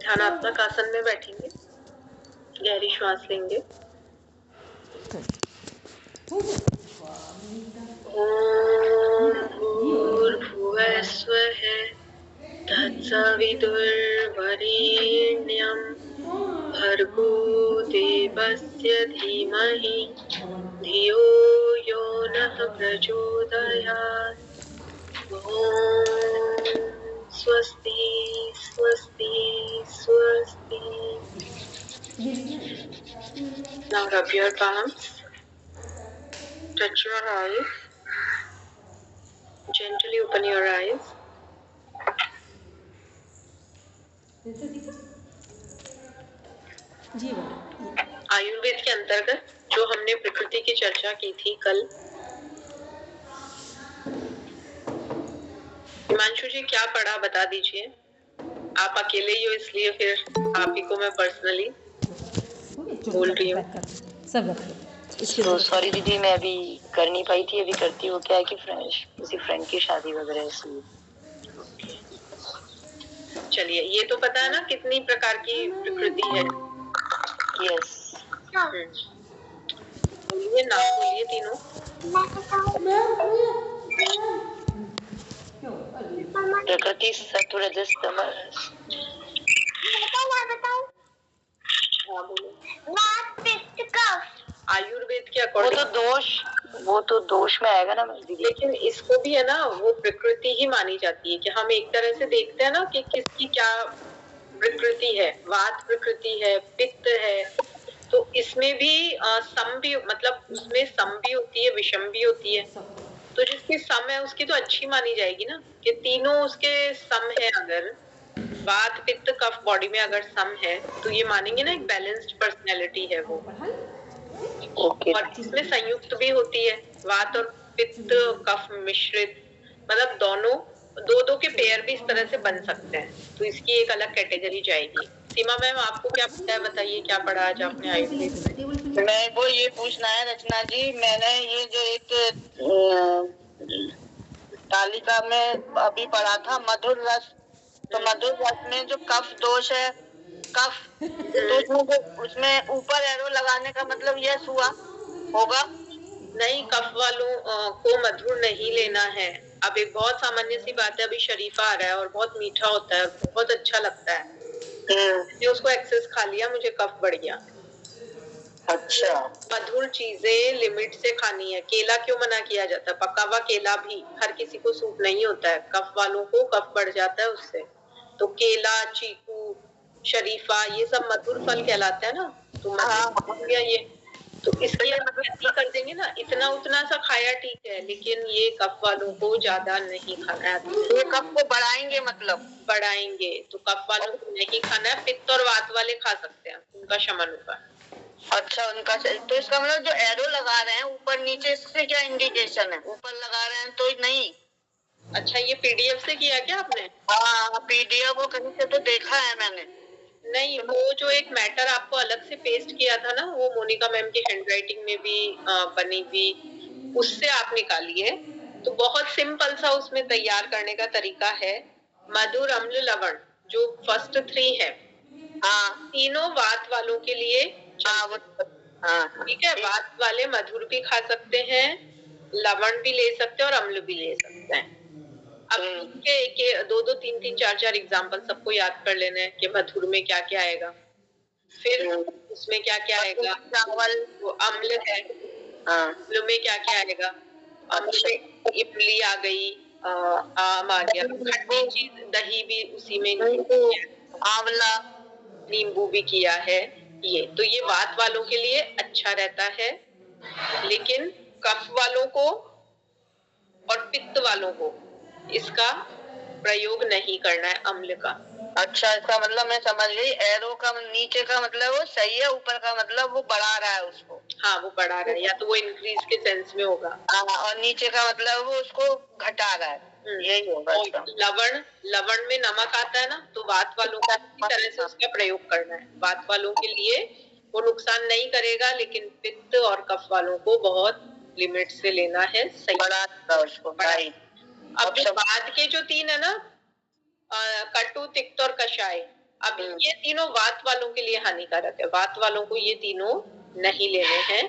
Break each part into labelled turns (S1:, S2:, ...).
S1: ध्यानात्मक आसन में बैठेंगे, गहरी श्वास लेंगे। ओम भूर्भुवः स्वः तत्सवितुर्वरेण्यं भर्गो देवस्य धीमहि धियो यो नः प्रचोदयात्। ओम स्वस्ति स्वस्ति स्वस्ति। Now rub your palms, touch your eyes, gently open your eyes. Ayurveda के अंतर्गत जो हमने प्रकृति की चर्चा की थी कल, हिमांशु जी क्या पढ़ा बता दीजिए। आप अकेले ही हो इसलिए फिर आप ही को मैं पर्सनली बोल रही हूँ।
S2: तो सॉरी दीदी, मैं अभी कर नहीं पाई थी, अभी करती हूँ। क्या है कि किसी फ्रेंड की शादी वगैरह इसलिए।
S1: चलिए, ये तो पता है ना कितनी प्रकार की प्रकृति है।
S2: यस।
S1: बोलिए, नाम बोलिए तीनों।
S2: प्रकृति, सत्व, रजस, तमस।
S1: हाँ बोलो। आयुर्वेद के अकॉर्डिंग
S2: वो तो दोष में आएगा ना दीदी।
S1: लेकिन इसको भी है ना, वो प्रकृति ही मानी जाती है कि हम एक तरह से देखते हैं ना कि किसकी क्या प्रकृति है। वात प्रकृति है, पित्त है, तो इसमें भी सम भी, मतलब उसमें सम भी होती है, विषम भी होती है। तो जिसकी सम है उसकी तो अच्छी मानी जाएगी ना, कि तीनों उसके सम है। अगर वात पित्त कफ बॉडी में अगर सम है तो ये मानेंगे ना एक बैलेंस्ड पर्सनैलिटी है वो। और इसमें संयुक्त भी होती है, वात और पित्त कफ मिश्रित, मतलब दोनों दो के पेयर भी इस तरह से बन सकते हैं, तो इसकी एक अलग कैटेगरी जाएगी। सीमा मैम, आपको क्या पता है, बताइए क्या पढ़ा आज आपने आयुर्वेद में?
S2: मैं वो ये पूछना है रचना जी, मैंने ये जो एक तालिका में अभी पढ़ा था मधुर रस, तो मधुर रस में जो कफ दोष है, कफ, तो उसमें ऊपर एरो लगाने का मतलब यह हुआ होगा?
S1: नहीं, कफ वालों को मधुर नहीं लेना है। अब एक बहुत सामान्य सी बात है, अभी शरीफा आ रहा है और बहुत मीठा होता है, बहुत अच्छा लगता है, मैंने उसको एक्सेस खा लिया, मुझे कफ बढ़ गया।
S2: अच्छा।
S1: मधुर चीजें लिमिट से खानी है। केला क्यों मना किया जाता है? पका हुआ केला भी हर किसी को सूट नहीं होता है, कफ वालों को कफ बढ़ जाता है उससे। तो केला, चीकू, शरीफा, ये सब मधुर फल कहलाते हैं ना, तो मधुर ये तो इसलिए मतलब कर देंगे ना, इतना उतना सा खाया ठीक है, लेकिन ये कफ वालों को ज्यादा नहीं खाना है।
S2: ये कफ को बढ़ाएंगे, मतलब
S1: बढ़ाएंगे, तो कफ वालों को नहीं खाना है। पित्त और वात वाले खा सकते हैं, उनका शमन होगा।
S2: अच्छा, उनका। तो इसका मतलब जो एरो लगा रहे हैं ऊपर नीचे, इससे क्या इंडिकेशन है? ऊपर लगा रहे हैं तो नहीं।
S1: अच्छा, ये पीडीएफ से किया क्या आपने?
S2: हाँ, पीडीएफ वो कहीं से तो देखा है मैंने।
S1: नहीं, वो जो एक मैटर आपको अलग से पेस्ट किया था ना, वो मोनिका मैम की हैंडराइटिंग में भी बनी हुई, उससे आप निकालिए। तो बहुत सिंपल सा उसमें तैयार करने का तरीका है। मधुर, अम्ल, लवण, जो फर्स्ट 3 है, हाँ, तीनों वात वालों के लिए। ठीक है, वात वाले मधुर भी खा सकते हैं, लवण भी ले सकते हैं और अम्ल भी ले सकते हैं। अब के 2 3 3 4 4 एग्जाम्पल सबको याद कर लेने हैं कि मधुर में क्या क्या आएगा, फिर उसमें क्या क्या आएगा। चावल वो अम्ल है, अम्ल में क्या क्या आएगा? अम्ल में इमली आ गई, आम आ गया, खट्टी चीज दही भी उसी में, आंवला, नींबू भी किया है। ये तो ये वात वालों के लिए अच्छा रहता है, लेकिन कफ वालों को और पित्त वालों को इसका प्रयोग नहीं करना है, अम्ल का।
S2: अच्छा, इसका मतलब मैं समझ गई। एरो का नीचे का मतलब वो सही है, ऊपर का मतलब वो बढ़ा रहा है उसको।
S1: हाँ, वो बढ़ा रहा है, या तो वो इंक्रीज के सेंस में होगा।
S2: और नीचे का मतलब वो उसको घटा रहा है, यही होगा।
S1: लवण में नमक आता है ना, तो वात वालों को इसी तरह से उसका प्रयोग करना है। वात वालों के लिए वो नुकसान नहीं करेगा, लेकिन पित्त और कफ वालों को बहुत लिमिट से लेना है, सही
S2: बढ़ा उसको।
S1: अब जो बाद के जो 3 है ना, कटु, तिक्त और कषाय, अब ये तीनों वात वालों के लिए हानिकारक है, वात वालों को ये तीनों नहीं लेने हैं।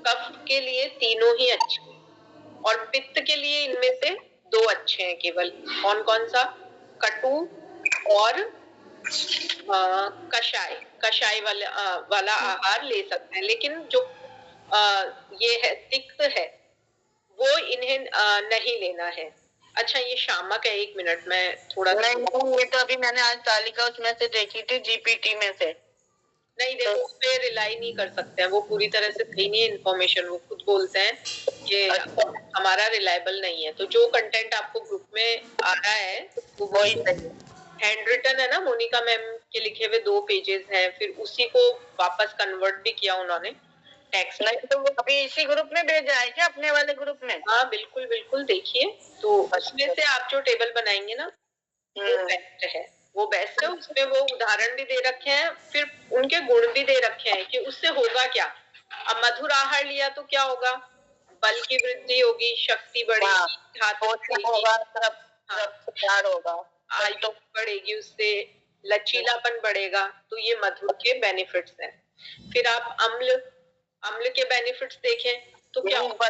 S1: कफ के लिए तीनों ही अच्छे हैं और पित्त के लिए इनमें से 2 अच्छे हैं केवल। कौन-कौन सा? कटु और कषाय। कषाय वाला आहार ले सकते हैं, लेकिन जो ये है तिक्त है वो इन्हें नहीं लेना है। अच्छा, ये शामक है, 1 मिनट मैं थोड़ा सा
S2: नहीं, ये तो अभी मैंने आज तालिका उसमें से देखी थी, जीपीटी में से।
S1: नहीं, देखो उस पे रिलाई नहीं कर सकते हैं, वो पूरी तरह से सही नहीं है इन्फॉर्मेशन, वो खुद बोलते हैं कि हमारा रिलायबल नहीं है। तो जो कंटेंट आपको ग्रुप में आ रहा है वो वही सही है। हैंड रिटन है ना, मोनिका मैम के लिखे हुए 2 पेजेस हैं, फिर उसी को वापस कन्वर्ट भी किया उन्होंने टेक्स्ट। नहीं तो वो अभी इसी ग्रुप में भेजा है क्या, अपने वाले ग्रुप में? हाँ, बिल्कुल बिल्कुल, देखिए तो उसमें से आप जो टेबल बनाएंगे ना वो बेस्ट है, वो बेस्ट है। उसमें वो उदाहरण भी दे रखे हैं, फिर उनके गुण भी दे रखे हैं कि उससे होगा क्या। अब मधुर आहार लिया तो क्या होगा? बल की वृद्धि होगी, शक्ति बढ़ेगी, धातु होगा, आयु बढ़ेगी, उससे लचीलापन बढ़ेगा। तो ये मधुर के बेनिफिट्स हैं। फिर आप अम्ल के बेनिफिट्स देखें तो क्या होगा?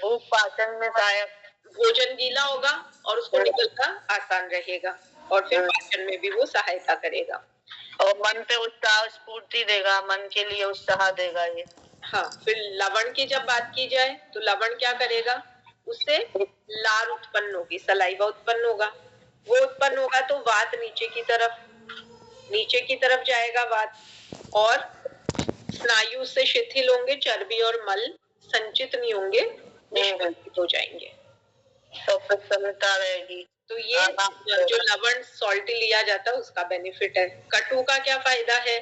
S1: भूख पाचन में सहायक, भोजन गीला होगा और उसको निकलना आसान रहेगा और फिर पाचन में भी वो सहायता करेगा और मन पे उत्साह स्फूर्ति देगा, मन के लिए उत्साह देगा ये। हाँ, फिर लवण की जब बात की जाए तो लवण क्या करेगा? उससे लार उत्पन्न होगी, सलाइवा उत्पन्न होगा। वो उत्पन्न होगा तो वात नीचे की तरफ जाएगा वात, और स्नायु से शिथिल होंगे, चर्बी और मल संचित नहीं होंगे, निष्कासित हो जाएंगे, तो प्रसन्नता रहेगी। तो ये जो लवण सॉल्टी लिया जाता है उसका बेनिफिट है। कटु का क्या फायदा है?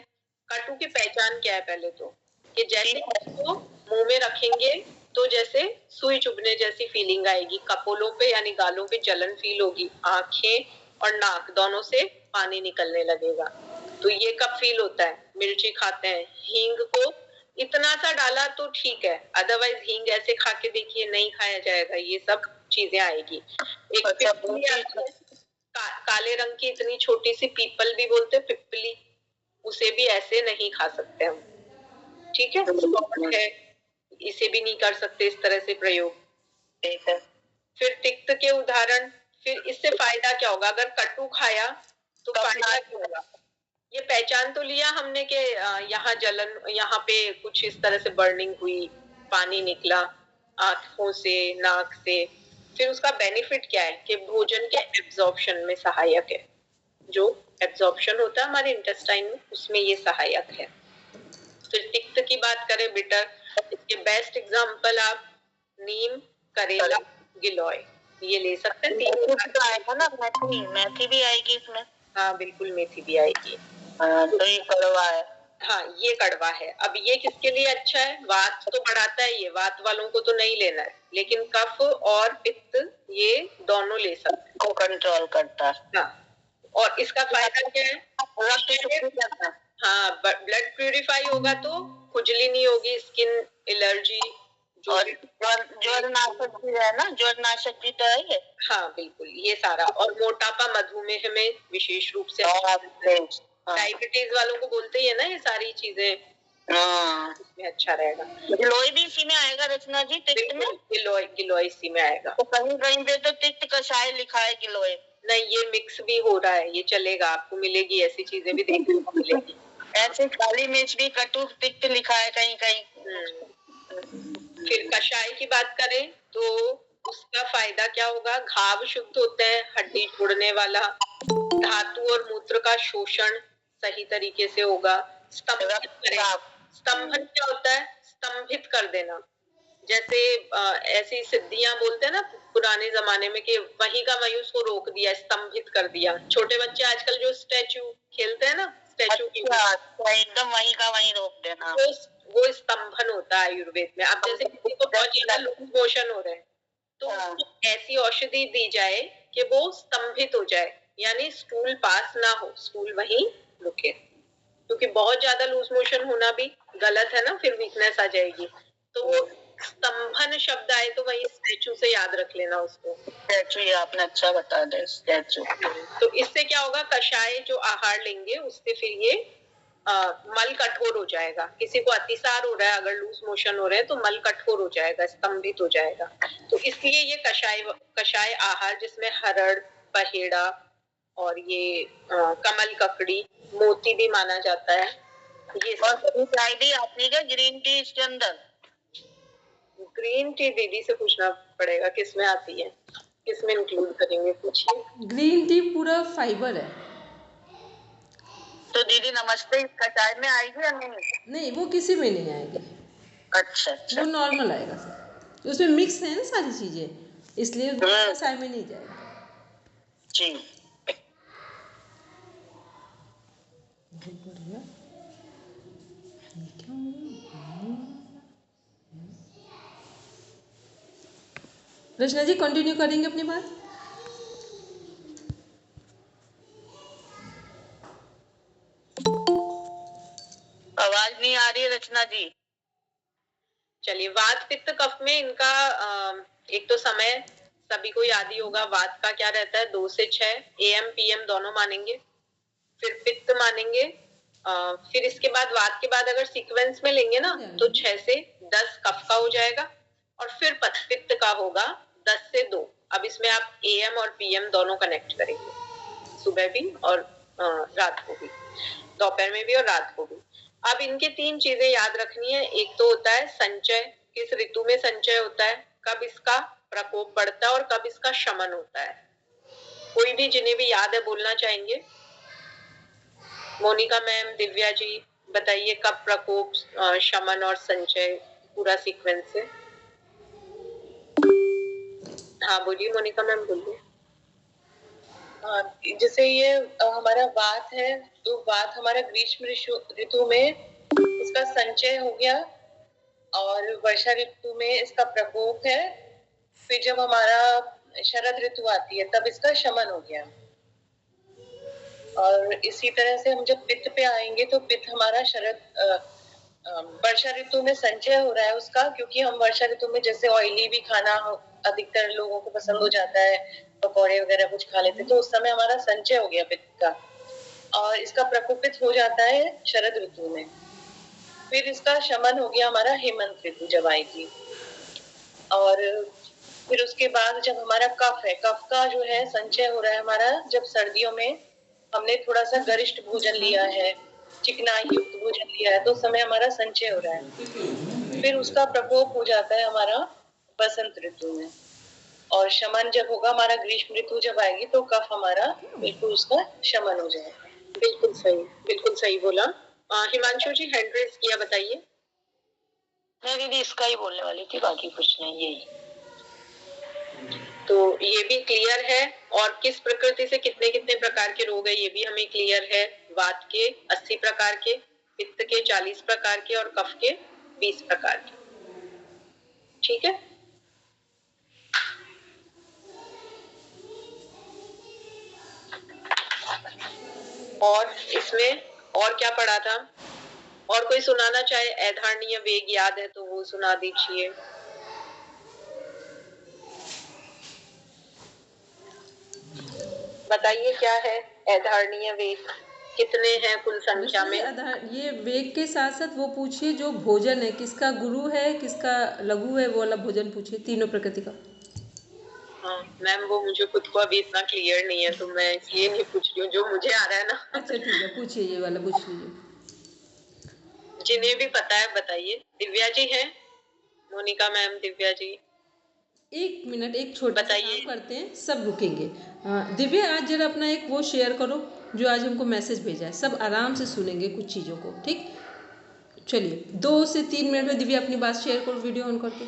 S1: कटु की पहचान क्या है पहले तो, कि जैसे इसको मुंह में रखेंगे तो जैसे सुई चुभने जैसी फीलिंग आएगी, कपोलों पे यानी गालों पे जलन फील होगी, आंखें और नाक दोनों से पानी निकलने लगेगा। तो ये कब फील होता है? मिर्ची खाते हैं, हींग को इतना सा डाला तो ठीक है, अदरवाइज हींग ऐसे खा के देखिए, नहीं खाया जाएगा, ये सब चीजें आएगी। एक काले रंग की इतनी छोटी सी पीपल भी बोलते, पिपली, उसे भी ऐसे नहीं खा सकते हम, ठीक है? इसे भी नहीं कर सकते इस तरह से प्रयोग। ठीक है। फिर तिक्त के उदाहरण, फिर इससे फायदा क्या होगा? अगर कटु खाया तो फायदा क्या होगा? ये पहचान तो लिया हमने कि यहाँ जलन, यहाँ पे कुछ इस तरह से बर्निंग हुई, पानी निकला आंखों से, नाक से। फिर उसका बेनिफिट क्या है? कि भोजन के एब्जॉर्प्शन में सहायक है, जो एब्जॉर्प्शन होता है हमारे इंटेस्टाइन में, उसमें ये सहायक है। फिर तिक्त की बात करें बिटर, इसके बेस्ट एग्जांपल आप नीम, करेला, गिलोय ये ले सकते हैं। तो आएगा ना, मेथी भी आएगी इसमें। हाँ बिल्कुल, मेथी भी आएगी। तो ये कड़वा है। हाँ, ये कड़वा है। अब ये किसके लिए अच्छा है? वात तो बढ़ाता है, ये वात वालों को तो नहीं लेना है, लेकिन कफ और पित्त ये दोनों ले सकते हैं, को कंट्रोल करता है। हाँ, और इसका फायदा क्या है? हाँ, ब्लड प्यूरिफाई होगा तो खुजली नहीं होगी, स्किन एलर्जी, ज्वरनाशक भी है ना, ज्वरनाशक भी तो है ये। हाँ बिल्कुल, ये सारा, और मोटापा मधुमेह में विशेष रूप से डायबिटीज वालों को बोलते ही है ना ये सारी चीजें, इसमें अच्छा रहेगा। गिलोय भी इसी में आएगा रचना जी, तिक्त में? गिलोय इसी में आएगा। तो कहीं कहीं पे तो तिक्त कषाय लिखा है गिलोय। नहीं, ये मिक्स भी हो रहा है, ये चलेगा, आपको मिलेगी ऐसी चीजें भी देखने को मिलेगी। ऐसे काली मिर्च भी कटु तिक्त लिखा है कहीं कहीं। फिर कषाय की बात करें तो उसका फायदा क्या होगा? घाव शुद्ध होते हैं, हड्डी जोड़ने वाला, धातु और मूत्र का शोषण सही तरीके से होगा, स्तंभन क्या होता है? स्तंभित कर देना। जैसे ऐसी सिद्धियां बोलते हैं ना पुराने जमाने में, कि वहीं का वहीं उसको रोक दिया, स्तंभित कर दिया। छोटे बच्चे आजकल जो स्टैचू खेलते हैं ना, स्टैचू की एकदम वहीं का वहीं रोक देना, वो स्तंभन होता है आयुर्वेद में। अब जैसे किसी को बहुत ज्यादा लूज मोशन हो रहे हैं तो ऐसी औषधि दी जाए कि वो स्तंभित हो जाए, यानी स्टूल पास ना हो, स्टूल वहीं रुके, क्योंकि बहुत ज्यादा लूज मोशन होना भी गलत है ना, फिर वीकनेस आ जाएगी। तो वो स्तंभन शब्द आए तो वही स्टैचू से याद रख लेना उसको।
S2: स्टैचू, ये आपने अच्छा बता दिया, स्टैचू।
S1: तो इससे क्या होगा, कषाय जो आहार लेंगे उससे फिर ये मल कठोर हो जाएगा। किसी को अतिसार हो रहा है, अगर लूज मोशन हो रहे हैं तो मल कठोर हो जाएगा, स्तंभित हो जाएगा। तो इसलिए ये कषाय आहार जिसमें हरड़, पहेड़ा और ये कमल ककड़ी, मोती भी माना जाता है। ये
S2: चाय दी आपने क्या ग्रीन टी इसके अंदर?
S1: ग्रीन टी दीदी से पूछना पड़ेगा किसमें आती है, किसमें इंक्लूड करेंगे, पूछिए।
S3: ग्रीन टी पूरा फाइबर है।
S2: तो दीदी नमस्ते इसका चाय में आएगी या नहीं?
S3: नहीं, वो किसी में नहीं आएगी।
S2: अच्छा अच्छा,
S3: वो नॉर्मल आएगा सर, तो उसमें मिक्स है ना सारी चीजें, इसलिए चाय में नहीं जाएगा
S2: जी।
S3: बढ़िया। रचना जी कंटिन्यू करेंगे अपनी बात।
S2: आवाज नहीं आ रही है रचना जी।
S1: चलिए, वात पित्त कफ में इनका एक तो समय सभी को याद ही होगा। वात का क्या रहता है, 2 से 6 AM PM दोनों मानेंगे। फिर पित्त मानेंगे, फिर इसके बाद वात के बाद अगर सीक्वेंस में लेंगे ना तो 6 से 10 कफ का हो जाएगा, और फिर पित्त का होगा 10 से 2। अब इसमें आप AM और PM दोनों कनेक्ट करेंगे, सुबह भी और रात को भी, दोपहर में भी और रात को भी। अब इनके 3 चीजें याद रखनी है। एक तो होता है संचय, किस ऋतु में संचय होता है, कब इसका प्रकोप बढ़ता है और कब इसका शमन होता है। कोई भी जिन्हें भी याद है बोलना चाहेंगे। मोनिका मैम, दिव्या जी बताइए, कब प्रकोप, शमन और संचय, पूरा सीक्वेंस है। हाँ बोलिए मोनिका मैम, बोलिए।
S4: जैसे ये हमारा वात है, तो वात हमारा ग्रीष्म ऋतु में इसका संचय हो गया, और वर्षा ऋतु में इसका प्रकोप है। फिर जब हमारा शरद ऋतु आती है तब इसका शमन हो गया। और इसी तरह से हम जब पित्त पे आएंगे तो पित्त हमारा वर्षा ऋतु में संचय हो रहा है उसका, क्योंकि हम वर्षा ऋतु में जैसे ऑयली भी खाना अधिकतर लोगों को पसंद हो जाता है, पकौड़े वगैरह कुछ खा लेते, तो उस समय हमारा संचय हो गया पित्त का, और इसका प्रकोपित हो जाता है शरद ऋतु में। फिर इसका शमन हो गया हमारा हेमंत ऋतु जब आएगी। और फिर उसके बाद जब हमारा कफ है, कफ का जो है संचय हो रहा है हमारा जब सर्दियों में हमने थोड़ा सा गरिष्ठ भोजन लिया है, चिकनाई युक्त भोजन लिया है, तो उस समय हमारा संचय हो रहा है। फिर उसका प्रकोप हो जाता है हमारा बसंत ऋतु में, और शमन जब होगा हमारा ग्रीष्म ऋतु जब आएगी तो कफ हमारा बिल्कुल उसका शमन हो जाएगा।
S1: बिल्कुल सही बोला। हिमांशु जी हैंड रेज किया, बताइए।
S2: मैं दीदी इसका ही बोलने वाली थी, बाकी कुछ नहीं, यही।
S1: तो ये भी क्लियर है, और किस प्रकृति से कितने कितने प्रकार के रोग है ये भी हमें क्लियर है। वात के 80 प्रकार के, पित्त के 40 प्रकार के और कफ के 20 प्रकार के। ठीक है। और इसमें और क्या पढ़ा था, और कोई सुनाना चाहे? ऐधारणीय वेग याद है तो वो सुना दीजिए। बताइए क्या है ऐधारणीय वेग, कितने हैं कुल संख्या में?
S3: ये वेग के साथ साथ वो पूछिए जो भोजन है, किसका गुरु है किसका लघु है, वो वाला भोजन पूछिए, तीनों प्रकृति का।
S1: हाँ मैम, वो मुझे खुद को अभी इतना क्लियर नहीं है तो मैं इसलिए नहीं पूछ रही हूँ, जो मुझे आ रहा है ना।
S3: अच्छा ठीक है, पूछिए, ये वाला पूछ लीजिए।
S1: जिन्हें भी पता है बताइए। दिव्या जी हैं, मोनिका मैम, दिव्या जी।
S3: 1 मिनट, एक छोटा सा काम करते हैं, सब रुकेंगे। दिव्या आज जरा अपना एक वो शेयर करो जो आज हमको मैसेज भेजा है, सब आराम से सुनेंगे कुछ चीज़ों को, ठीक? चलिए 2 से 3 मिनट में दिव्या अपनी बात शेयर करो, वीडियो ऑन करके।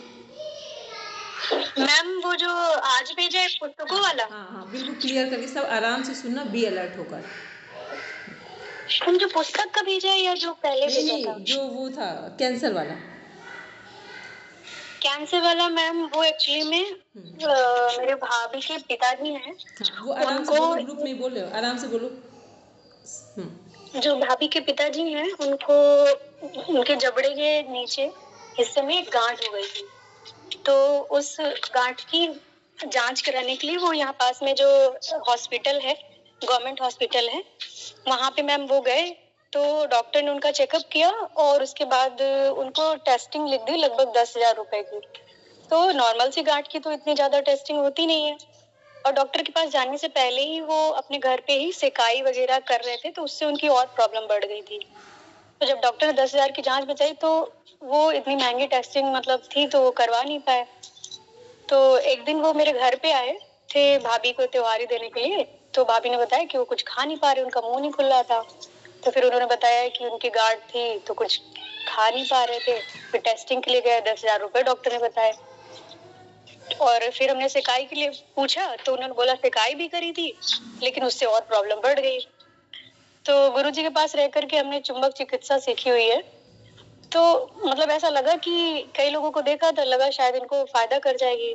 S5: मैम वो जो आज भेजा है पुस्तकों वाला,
S3: हाँ बिल्कुल क्लियर करके सब आराम से सुनना, बी अलर्ट होकर।
S5: तुम जो पुस्तक का भेजा है या जो पहले भेजा था?
S3: जो वो था कैंसर वाला।
S5: कैंसर वाला मैम, वो एक्चुअली में मेरे भाभी के पिताजी हैं।
S3: वो आराम से बोलो, ग्रुप में बोल रहे हो, आराम से बोलो।
S5: जो भाभी के पिताजी हैं उनको उनके जबड़े के नीचे हिस्से में एक गांठ हो गई थी। तो उस गांठ की जांच कराने के लिए वो यहाँ पास में जो हॉस्पिटल है, गवर्नमेंट हॉस्पिटल है, वहाँ पे मैम वो गए। तो डॉक्टर ने उनका चेकअप किया और उसके बाद उनको टेस्टिंग लिख दी लगभग 10,000 रुपए की। तो नॉर्मल सी गांठ की तो इतनी ज्यादा टेस्टिंग होती नहीं है, और डॉक्टर के पास जाने से पहले ही वो अपने घर पे ही सेकाई वगैरह कर रहे थे, तो उससे उनकी और प्रॉब्लम बढ़ गई थी। तो जब डॉक्टर ने 10,000 की जांच बताई तो वो इतनी महंगी टेस्टिंग मतलब थी तो वो करवा नहीं पाए। तो एक दिन वो मेरे घर पे आए थे भाभी को त्योहारी देने के लिए। तो भाभी ने बताया कि वो कुछ खा नहीं पा रहे, उनका मुंह नहीं खुल रहा था। तो फिर उन्होंने बताया कि उनकी गांठ थी तो कुछ खा नहीं पा रहे थे। फिर टेस्टिंग के लिए गए, 10,000 रुपए डॉक्टर ने बताए। और फिर हमने सेकाई के लिए पूछा तो उन्होंने बोला सेकाई भी करी थी लेकिन उससे और प्रॉब्लम बढ़ गई। तो गुरुजी के पास रह करके हमने चुंबक चिकित्सा सीखी हुई है। तो मतलब ऐसा लगा कि कई लोगों को देखा तो लगा शायद इनको फायदा कर जाएगी।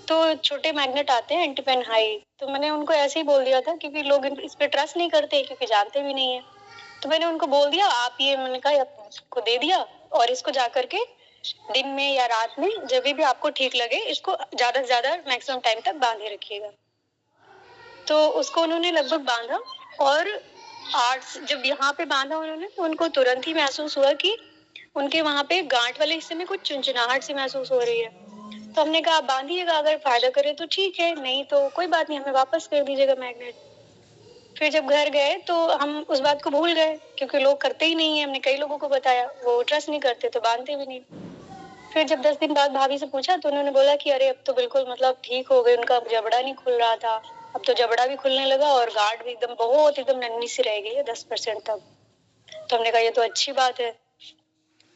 S5: तो छोटे मैग्नेट आते हैं एंटीपेन हाई, तो मैंने उनको ऐसे ही बोल दिया था क्योंकि लोग इस पे ट्रस्ट नहीं करते क्योंकि जानते भी नहीं है। तो मैंने उनको बोल दिया आप ये, मैंने कहा आपको दे दिया और इसको जा करके दिन में या रात में जब भी आपको ठीक लगे इसको ज्यादा से ज्यादा मैक्सिमम टाइम तक बांधे रखिएगा। तो उसको उन्होंने लगभग बांधा और जब यहाँ पे बांधा उन्होंने तो उनको तुरंत ही महसूस हुआ कि उनके वहां पे गांठ वाले हिस्से में कुछ चुनचुनाहट सी महसूस हो रही है। तो हमने कहा बांधिएगा, अगर फायदा करे तो ठीक है, नहीं तो कोई बात नहीं, हमें वापस कर दीजिएगा मैग्नेट। फिर जब घर गए तो हम उस बात को भूल गए क्योंकि लोग करते ही नहीं है। हमने कई लोगों को बताया, वो ट्रस्ट नहीं करते तो बांधते भी नहीं। फिर जब 10 दिन बाद भाभी से पूछा तो उन्होंने बोला कि अरे अब तो बिल्कुल मतलब ठीक हो गए, उनका जबड़ा नहीं खुल रहा था, अब तो जबड़ा भी खुलने लगा और गांठ भी एकदम बहुत एकदम नन्ही सी रह गई है 10% तक। तो हमने कहा ये तो अच्छी बात है।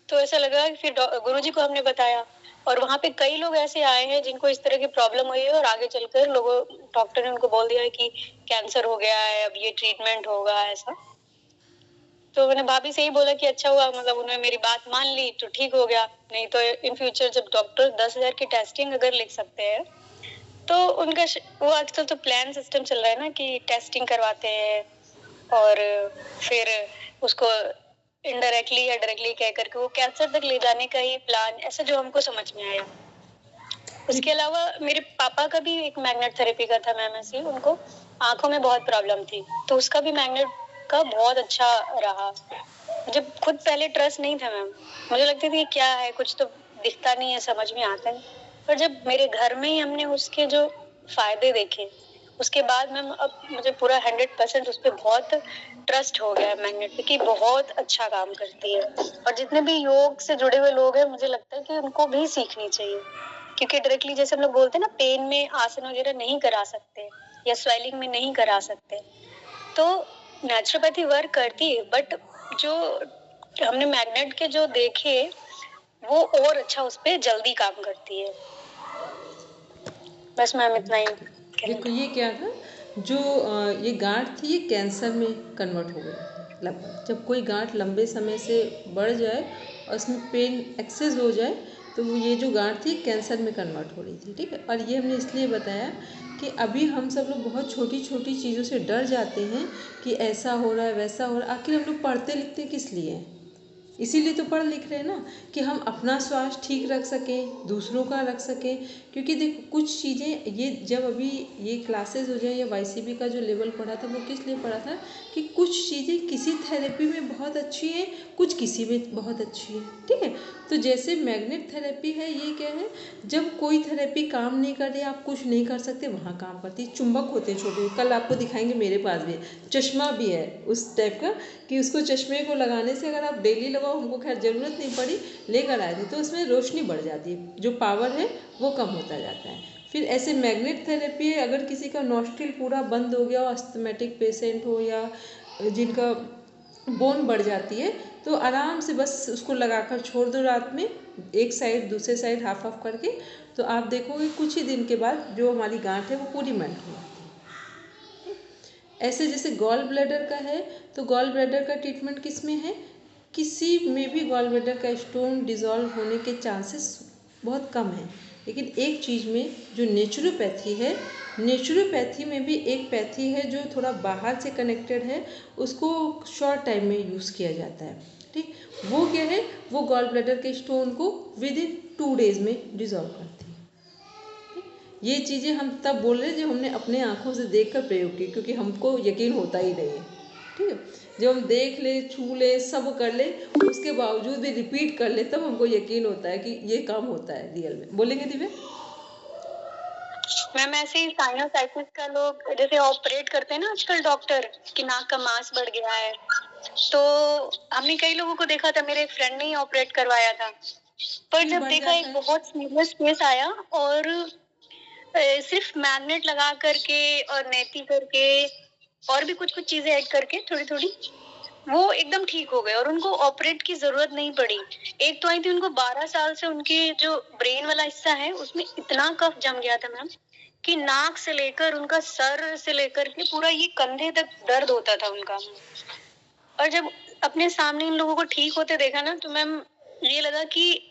S5: तो ऐसा लगा कि फिर गुरुजी को हमने बताया और वहाँ पे कई लोग ऐसे आए हैं जिनको इस तरह की प्रॉब्लम हुई है और आगे चलकर लोगों डॉक्टर ने उनको बोल दिया है कि कैंसर हो गया है, अब ये ट्रीटमेंट होगा ऐसा। तो मैंने भाभी से ही बोला कि अच्छा हुआ, मतलब उन्होंने मेरी बात मान ली तो ठीक हो गया, नहीं तो इन फ्यूचर जब डॉक्टर 10,000 की टेस्टिंग अगर लिख सकते हैं तो उनका वो आजकल तो प्लान सिस्टम चल रहा है ना कि टेस्टिंग करवाते हैं और फिर उसको इनडायरेक्टली या डायरेक्टली कह करके वो कैंसर तक ले जाने का ही प्लान, ऐसा जो हमको समझ में आया। उसके अलावा मेरे पापा का भी एक मैग्नेट थेरेपी का था मैम, ऐसी उनको आंखों में बहुत प्रॉब्लम थी तो उसका भी मैग्नेट का बहुत अच्छा रहा। मुझे खुद पहले ट्रस्ट नहीं था मैम, मुझे लगती थी क्या है, कुछ तो दिखता नहीं है, समझ में आता नहीं। पर जब मेरे घर में ही हमने उसके जो फायदे देखे उसके बाद मैम अब मुझे पूरा 100% उस पर बहुत ट्रस्ट हो गया है मैग्नेट पे कि बहुत अच्छा काम करती है। और जितने भी योग से जुड़े हुए लोग हैं मुझे लगता है कि उनको भी सीखनी चाहिए क्योंकि डायरेक्टली जैसे हम लोग बोलते हैं ना पेन में आसन वगैरह नहीं करा सकते या स्वेलिंग में नहीं करा सकते, तो नेचुरोपैथी वर्क करती है बट जो हमने मैग्नेट के जो देखे वो और अच्छा उस पर जल्दी काम करती है। बस मैम इतना ही।
S3: देखो ये क्या था, जो ये गांठ थी ये कैंसर में कन्वर्ट हो गई। जब कोई गांठ लंबे समय से बढ़ जाए और उसमें पेन एक्सेस हो जाए तो ये जो गांठ थी कैंसर में कन्वर्ट हो रही थी, ठीक है। और ये हमने इसलिए बताया कि अभी हम सब लोग बहुत छोटी छोटी चीज़ों से डर जाते हैं कि ऐसा हो रहा है वैसा हो रहा है। आखिर हम लोग पढ़ते लिखते किस लिए? इसीलिए तो पढ़ लिख रहे हैं ना, कि हम अपना स्वास्थ्य ठीक रख सकें, दूसरों का रख सकें। क्योंकि देखो कुछ चीज़ें ये जब अभी ये क्लासेस हो जाए या वाईसीबी का जो लेवल पढ़ा था वो किस लिए पढ़ा था कि कुछ चीज़ें किसी थेरेपी में बहुत अच्छी है, कुछ किसी में बहुत अच्छी है, ठीक है। तो जैसे मैग्नेट थेरेपी है, ये क्या है, जब कोई थेरेपी काम नहीं कर रही, आप कुछ नहीं कर सकते, वहाँ काम करती है। चुंबक होते हैं छोटे, कल आपको दिखाएंगे, मेरे पास भी चश्मा भी है उस टाइप का कि उसको चश्मे को लगाने से अगर आप डेली लगाओ, हमको खैर ज़रूरत नहीं पड़ी, लेकर आए थे, तो उसमें रोशनी बढ़ जाती है, जो पावर है वो कम होता जाता है। फिर ऐसे मैग्नेट थेरेपी है, अगर किसी का नॉस्ट्रिल पूरा बंद हो गया हो, अस्थमेटिक पेशेंट हो या जिनका बोन बढ़ जाती है, तो आराम से बस उसको लगाकर छोड़ दो रात में, एक साइड दूसरे साइड हाफ हाफ करके, तो आप देखोगे कुछ ही दिन के बाद जो हमारी गांठ है वो पूरी मेल्ट हो जाती है। ऐसे जैसे गॉल ब्लैडर का है, तो गॉल ब्लैडर का ट्रीटमेंट किस में है, किसी में भी गॉल ब्लैडर का स्टोन डिज़ोल्व होने के चांसेस बहुत कम हैं। लेकिन एक चीज़ में जो नेचुरोपैथी है, नेचुरोपैथी में भी एक पैथी है जो थोड़ा बाहर से कनेक्टेड है, उसको शॉर्ट टाइम में यूज़ किया जाता है, ठीक, वो क्या है, वो गॉल ब्लैडर के स्टोन को विद इन 2 डेज में डिजॉल्व करती है। ये चीज़ें हम तब बोल रहे हैं जब हमने अपने आँखों से देखकर प्रयोग की, क्योंकि हमको यकीन होता ही नहीं है। ठीक है, जब हम देख ले, छू ले, सब कर ले, उसके बावजूद भी रिपीट कर ले, तब हमको यकीन होता है कि ये काम होता है रियल में। बोलेंगे दिव्या?
S5: मैम ऐसे ही साइनोसाइटिस का लोग जैसे ऑपरेट करते हैं ना आजकल डॉक्टर, कि नाक का मांस बढ़ गया है, तो हमने कई लोगों को देखा था, मेरे एक फ्रेंड ने ही ऑपरेट करवाया था, पर जब देखा एक बहुत सीरियस केस आया और सिर्फ मैग्नेट लगा करके और नेती करके और भी कुछ कुछ चीजें ऐड करके थोड़ी थोड़ी वो एकदम ठीक हो गए और उनको ऑपरेट की जरूरत नहीं पड़ी। एक तो आई थी, उनको 12 साल से उनके जो ब्रेन वाला हिस्सा है उसमें इतना कफ जम गया था मैम कि नाक से लेकर उनका सर से लेकर के पूरा ये कंधे तक दर्द होता था उनका। और जब अपने सामने इन लोगों को ठीक होते देखा ना, तो मैम ये लगा कि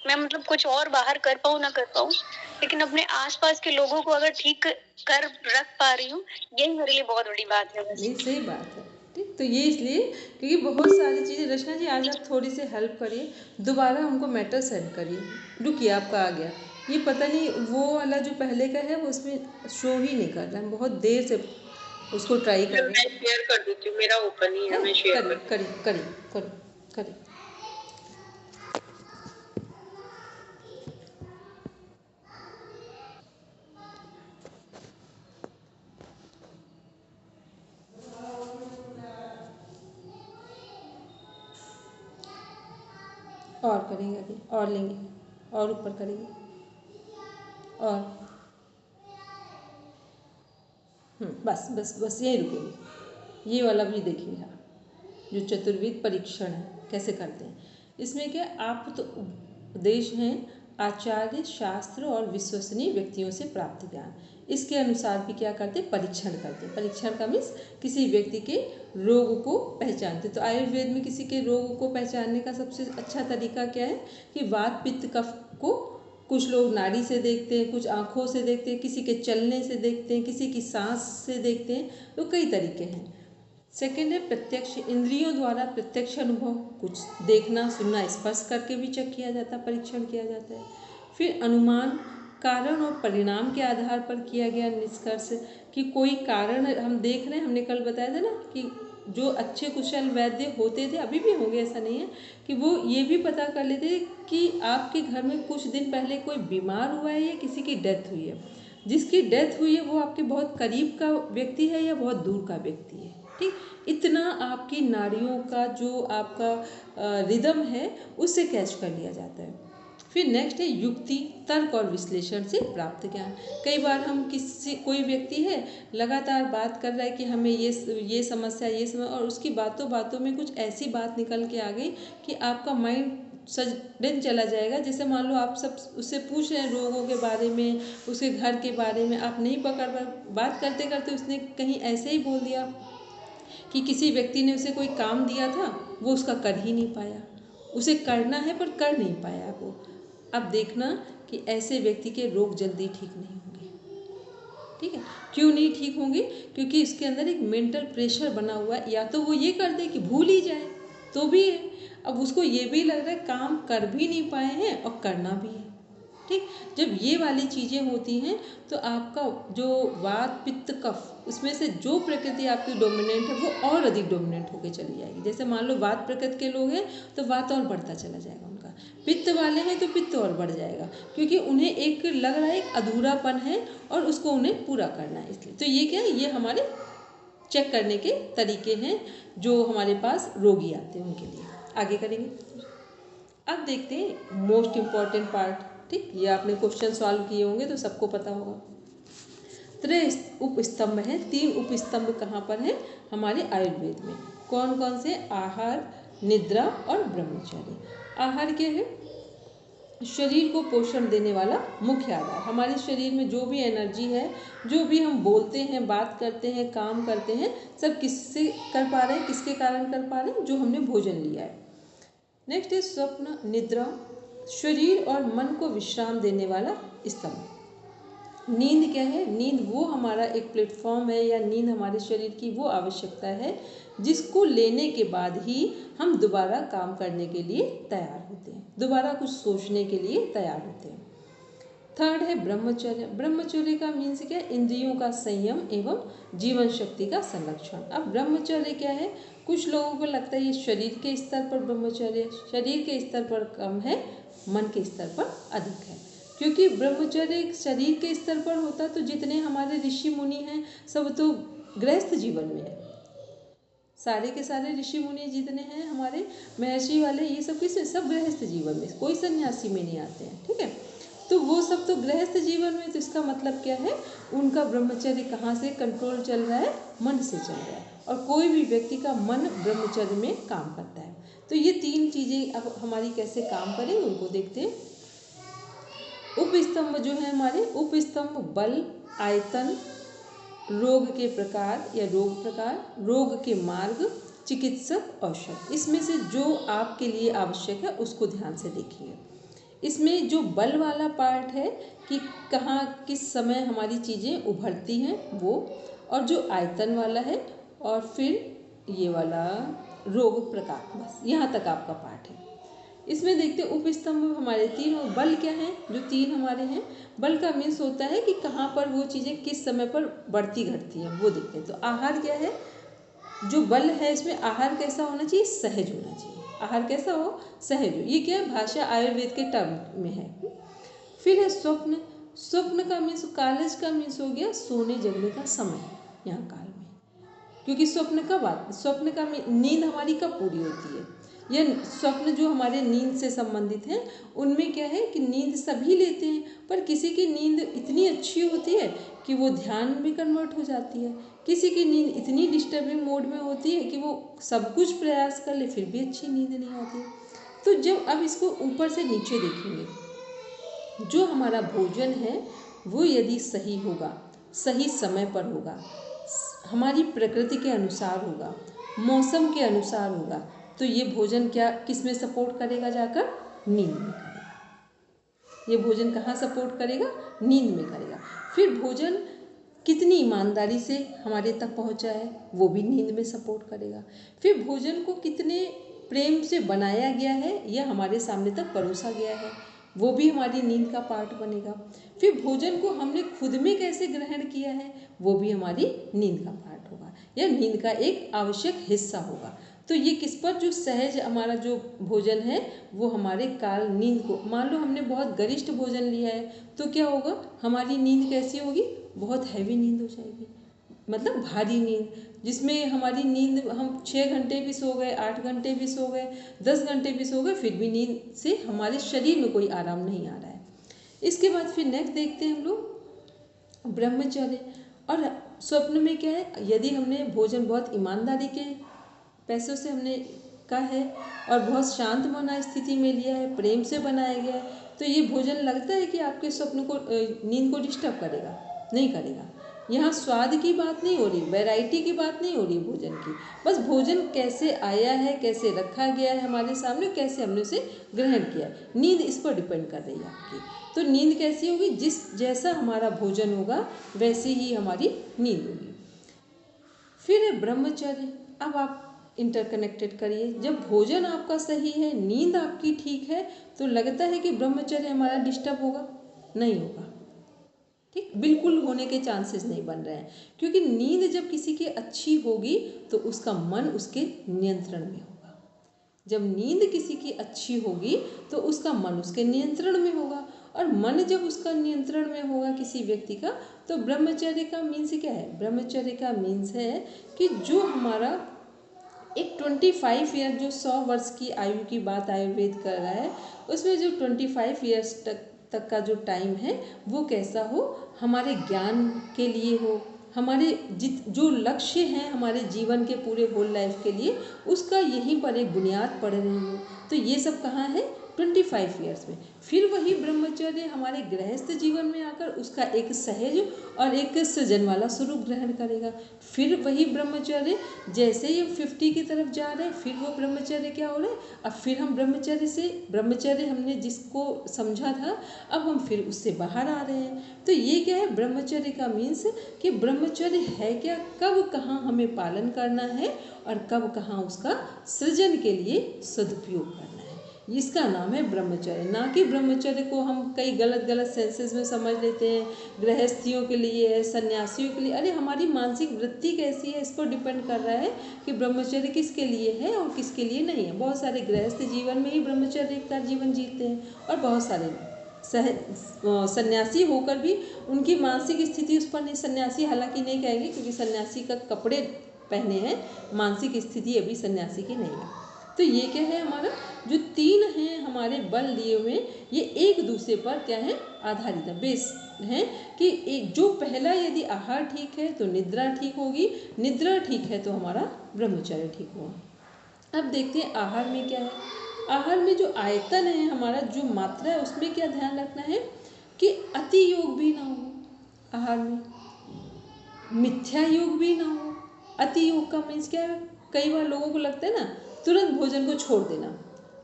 S5: मैं मतलब कुछ और बाहर कर पाऊँ ना कर पाऊँ, लेकिन अपने आसपास के लोगों को अगर ठीक कर रख पा रही हूँ, यही मेरे लिए बहुत बड़ी बात है।
S3: नहीं, सही बात है। ठीक, तो ये इसलिए क्योंकि बहुत सारी चीज़ें, रचना जी आज आप थोड़ी सी हेल्प करिए, दोबारा हमको मैटर सेंड करिए। रुकिए, आपका आ गया, ये पता नहीं वो वाला जो पहले का है वो उसमें शो ही नहीं कर रहा है, बहुत देर से उसको ट्राई कर रहे हैं।
S1: मैं शेयर कर देती हूँ, मेरा ओपन ही है, मैं शेयर
S3: करिए करिए करिए करिए करिए। और करेंगे, अभी और लेंगे, और ऊपर करेंगे, और बस बस बस यहीं रुकेंगे। ये वाला भी देखिए आप, जो चतुर्विध परीक्षण है कैसे करते हैं। इसमें क्या, आप तो उपदेश हैं आचार्य, शास्त्र और विश्वसनीय व्यक्तियों से प्राप्त ज्ञान, इसके अनुसार भी क्या करते, परीक्षण करते। परीक्षण का मीन्स किसी व्यक्ति के रोग को पहचानते। तो आयुर्वेद में किसी के रोग को पहचानने का सबसे अच्छा तरीका क्या है कि वात पित्त कफ को कुछ लोग नाड़ी से देखते हैं, कुछ आँखों से देखते हैं, किसी के चलने से देखते हैं, किसी की सांस से देखते हैं, तो कई तरीके हैं। सेकेंड है प्रत्यक्ष, इंद्रियों द्वारा प्रत्यक्ष अनुभव, कुछ देखना, सुनना, स्पर्श करके भी चेक किया जाता है, परीक्षण किया जाता है। फिर अनुमान, कारण और परिणाम के आधार पर किया गया निष्कर्ष, कि कोई कारण हम देख रहे हैं, हमने कल बताया था ना कि जो अच्छे कुशल वैद्य होते थे, अभी भी होंगे ऐसा नहीं है, कि वो ये भी पता कर लेते कि आपके घर में कुछ दिन पहले कोई बीमार हुआ है या किसी की डेथ हुई है। जिसकी डेथ हुई है वो आपके बहुत करीब का व्यक्ति है या बहुत दूर का व्यक्ति है। ठीक, इतना आपकी नाड़ियों का जो आपका रिदम है उससे कैच कर लिया जाता है। फिर नेक्स्ट है युक्ति, तर्क और विश्लेषण से प्राप्त ज्ञान। कई बार हम कोई व्यक्ति है लगातार बात कर रहा है कि हमें ये समस्या, और उसकी बातों बातों में कुछ ऐसी बात निकल के आ गई कि आपका माइंड सडन चला जाएगा। जैसे मान लो आप सब उससे पूछ रहे हैं रोगों के बारे में, उसके घर के बारे में, आप नहीं पकड़ पा, बात करते करते उसने कहीं ऐसे ही बोल दिया कि किसी व्यक्ति ने उसे कोई काम दिया था, वो उसका कर ही नहीं पाया, उसे करना है पर कर नहीं पाया वो। अब देखना कि ऐसे व्यक्ति के रोग जल्दी ठीक नहीं होंगे। ठीक है, क्यों नहीं ठीक होंगे, क्योंकि इसके अंदर एक मेंटल प्रेशर बना हुआ है। या तो वो ये कर दे कि भूल ही जाए, तो भी है, अब उसको ये भी लग रहा है काम कर भी नहीं पाए हैं और करना भी है। ठीक, जब ये वाली चीज़ें होती हैं तो आपका जो वात पित्त कफ, उसमें से जो प्रकृति आपकी डोमिनेंट है वो और अधिक डोमिनेंट होकर चली जाएगी। जैसे मान लो वात प्रकृति के लोग हैं तो वात और बढ़ता चला जाएगा उनका, पित्त वाले हैं तो पित्त और बढ़ जाएगा, क्योंकि उन्हें एक लग रहा है एक अधूरापन है और उसको उन्हें पूरा करना है। इसलिए तो ये क्या है, ये हमारे चेक करने के तरीके हैं जो हमारे पास रोगी आते हैं उनके लिए। आगे करेंगे। अब देखते हैं मोस्ट इम्पॉर्टेंट पार्ट। ठीक, ये आपने क्वेश्चन सॉल्व किए होंगे तो सबको पता होगा। त्रय उपस्तंभ हैं, 3 उपस्तंभ कहाँ पर हैं हमारे आयुर्वेद में, कौन कौन से, आहार, निद्रा और ब्रह्मचर्य। आहार क्या है, शरीर को पोषण देने वाला मुख्य आधार। हमारे शरीर में जो भी एनर्जी है, जो भी हम बोलते हैं, बात करते हैं, काम करते हैं, सब किससे कर पा रहे हैं, किसके कारण कर पा रहे हैं, जो हमने भोजन लिया है। नेक्स्ट है स्वप्न, निद्रा, शरीर और मन को विश्राम देने वाला स्तंभ। नींद क्या है? नींद वो हमारा एक प्लेटफॉर्म है, या नींद हमारे शरीर की वो आवश्यकता है जिसको लेने के बाद ही हम दोबारा काम करने के लिए तैयार होते हैं, दोबारा कुछ सोचने के लिए तैयार होते हैं। थर्ड है ब्रह्मचर्य। ब्रह्मचर्य का मीन्स क्या? इंद्रियों का संयम एवं जीवन शक्ति का संरक्षण। अब ब्रह्मचर्य क्या है? कुछ लोगों को लगता है ये शरीर के स्तर पर ब्रह्मचर्य, शरीर के स्तर पर कम है, मन के स्तर पर अधिक है। क्योंकि ब्रह्मचर्य शरीर के स्तर पर होता तो जितने हमारे ऋषि मुनि हैं सब तो गृहस्थ जीवन में है, सारे के सारे ऋषि मुनि जितने हैं हमारे महर्षि वाले, ये सब किस सब गृहस्थ जीवन में, कोई सन्यासी में नहीं आते हैं, ठीक है। तो वो सब तो गृहस्थ जीवन में, तो इसका मतलब क्या है? उनका ब्रह्मचर्य कहाँ से कंट्रोल चल रहा है? मन से चल रहा है। और कोई भी व्यक्ति का मन ब्रह्मचर्य में काम करता है। तो ये तीन चीज़ें अब हमारी कैसे काम करेंगे उनको देखते हैं। उपस्तंभ जो है हमारे, उपस्तंभ बल, आयतन, रोग के प्रकार या रोग प्रकार, रोग के मार्ग, चिकित्सक, औषध। इसमें से जो आपके लिए आवश्यक है उसको ध्यान से देखिए। इसमें जो बल वाला पार्ट है कि कहाँ किस समय हमारी चीज़ें उभरती हैं वो, और जो आयतन वाला है, और फिर ये वाला रोग प्रकार, बस यहाँ तक आपका पार्ट है। इसमें देखते हैं उपस्तंभ हमारे तीन, और बल क्या है? जो तीन हमारे हैं, बल का मीन्स होता है कि कहाँ पर वो चीज़ें किस समय पर बढ़ती घटती हैं, वो देखते हैं। तो आहार क्या है? जो बल है इसमें आहार कैसा होना चाहिए? सहज होना चाहिए। आहार कैसा हो? सहज हो। ये क्या है? भाषा आयुर्वेद के टर्म में है। फिर है स्वप्न। स्वप्न का मीन्स, कालज का मीन्स हो गया सोने जगने का समय, यहाँ काल में। क्योंकि स्वप्न कब आता? स्वप्न का नींद हमारी कब पूरी होती है? यह स्वप्न जो हमारे नींद से संबंधित हैं उनमें क्या है कि नींद सभी लेते हैं, पर किसी की नींद इतनी अच्छी होती है कि वो ध्यान में कन्वर्ट हो जाती है, किसी की नींद इतनी डिस्टर्बिंग मोड में होती है कि वो सब कुछ प्रयास कर ले फिर भी अच्छी नींद नहीं आती। तो जब अब इसको ऊपर से नीचे देखेंगे, जो हमारा भोजन है वो यदि सही होगा, सही समय पर होगा, हमारी प्रकृति के अनुसार होगा, मौसम के अनुसार होगा, तो ये भोजन क्या किस में सपोर्ट करेगा? जाकर नींद में करेगा। ये भोजन कहाँ सपोर्ट करेगा? नींद में करेगा। फिर भोजन कितनी ईमानदारी से हमारे तक पहुँचा है वो भी नींद में सपोर्ट करेगा। फिर भोजन को कितने प्रेम से बनाया गया है या हमारे सामने तक परोसा गया है वो भी हमारी नींद का पार्ट बनेगा। फिर भोजन को हमने खुद में कैसे ग्रहण किया है वो भी हमारी नींद का पार्ट होगा या नींद का एक आवश्यक हिस्सा होगा। तो ये किस पर? जो सहज हमारा जो भोजन है वो हमारे काल नींद को, मान लो हमने बहुत गरिष्ठ भोजन लिया है तो क्या होगा? हमारी नींद कैसी होगी? बहुत हैवी नींद हो जाएगी, मतलब भारी नींद, जिसमें हमारी नींद हम 6 घंटे भी सो गए, 8 घंटे भी सो गए, 10 घंटे भी सो गए, फिर भी नींद से हमारे शरीर में कोई आराम नहीं आ रहा है। इसके बाद फिर नेक्स्ट देखते हैं हम लोग ब्रह्मचर्य। और स्वप्न में क्या है? यदि हमने भोजन बहुत ईमानदारी के पैसों से हमने का है और बहुत शांत मना स्थिति में लिया है, प्रेम से बनाया गया है, तो ये भोजन लगता है कि आपके स्वप्न को, नींद को डिस्टर्ब करेगा? नहीं करेगा। यहाँ स्वाद की बात नहीं हो रही, वैरायटी की बात नहीं हो रही भोजन की, बस भोजन कैसे आया है, कैसे रखा गया है हमारे सामने, कैसे हमने उसे ग्रहण किया, नींद इस पर डिपेंड कर रही है आपकी। तो नींद कैसी होगी? जिस जैसा हमारा भोजन होगा वैसी ही हमारी नींद होगी। फिर है ब्रह्मचर्य। अब आप इंटरकनेक्टेड करिए, जब भोजन आपका सही है, नींद आपकी ठीक है, तो लगता है कि ब्रह्मचर्य हमारा डिस्टर्ब होगा? नहीं होगा, ठीक, बिल्कुल होने के चांसेस नहीं बन रहे हैं। क्योंकि नींद जब किसी की अच्छी होगी तो उसका मन उसके नियंत्रण में होगा। जब नींद किसी की अच्छी होगी तो उसका मन उसके नियंत्रण में होगा, और मन जब उसका नियंत्रण में होगा किसी व्यक्ति का, तो ब्रह्मचर्य का मीन्स क्या है? ब्रह्मचर्य का मीन्स है कि जो हमारा एक 25 ईयर, जो 100 वर्ष की आयु की बात आयुर्वेद कर रहा है, उसमें जो 25 ईयर्स तक का जो टाइम है वो कैसा हो? हमारे ज्ञान के लिए हो, हमारे जो लक्ष्य हैं हमारे जीवन के पूरे होल लाइफ के लिए, उसका यहीं पर एक बुनियाद पड़ रही हो। तो ये सब कहाँ है? 25 ईयर्स में। फिर वही ब्रह्मचर्य हमारे गृहस्थ जीवन में आकर उसका एक सहज और एक सृजन वाला स्वरूप ग्रहण करेगा। फिर वही ब्रह्मचर्य जैसे ही हम 50 की तरफ जा रहे हैं, फिर वो ब्रह्मचर्य क्या हो रहा है? अब फिर हम ब्रह्मचर्य हमने जिसको समझा था, अब हम फिर उससे बाहर आ रहे हैं। तो ये क्या है? ब्रह्मचर्य का मीन्स कि ब्रह्मचर्य है क्या, कब कहाँ हमें पालन करना है और कब कहाँ उसका सृजन के लिए सदुपयोग करना है, इसका नाम है ब्रह्मचर्य। ना कि ब्रह्मचर्य को हम कई गलत सेंसेस में समझ लेते हैं, गृहस्थियों के लिए है, सन्यासियों के लिए। अरे हमारी मानसिक वृत्ति कैसी है इस पर डिपेंड कर रहा है कि ब्रह्मचर्य किसके लिए है और किसके लिए नहीं है। बहुत सारे गृहस्थ जीवन में ही ब्रह्मचर्य का जीवन जीते हैं और बहुत सारे सन्यासी होकर भी उनकी मानसिक स्थिति उस पर नहीं, सन्यासी हालांकि नहीं कहेंगे क्योंकि सन्यासी का कपड़े पहने हैं, मानसिक स्थिति अभी सन्यासी की नहीं है। तो ये क्या है? हमारा जो 3 हैं हमारे बल दिए हुए, ये एक दूसरे पर क्या है? आधारित है, बेस है कि जो पहला यदि आहार ठीक है तो निद्रा ठीक होगी, निद्रा ठीक है तो हमारा ब्रह्मचर्य ठीक होगा। अब देखते हैं आहार में क्या है। आहार में जो आयतन है हमारा, जो मात्रा है, उसमें क्या ध्यान रखना है कि अति योग भी ना हो आहार में, मिथ्या योग भी ना हो। अति योग का मीन्स क्या है? कई बार लोगों को लगता है ना तुरंत भोजन को छोड़ देना।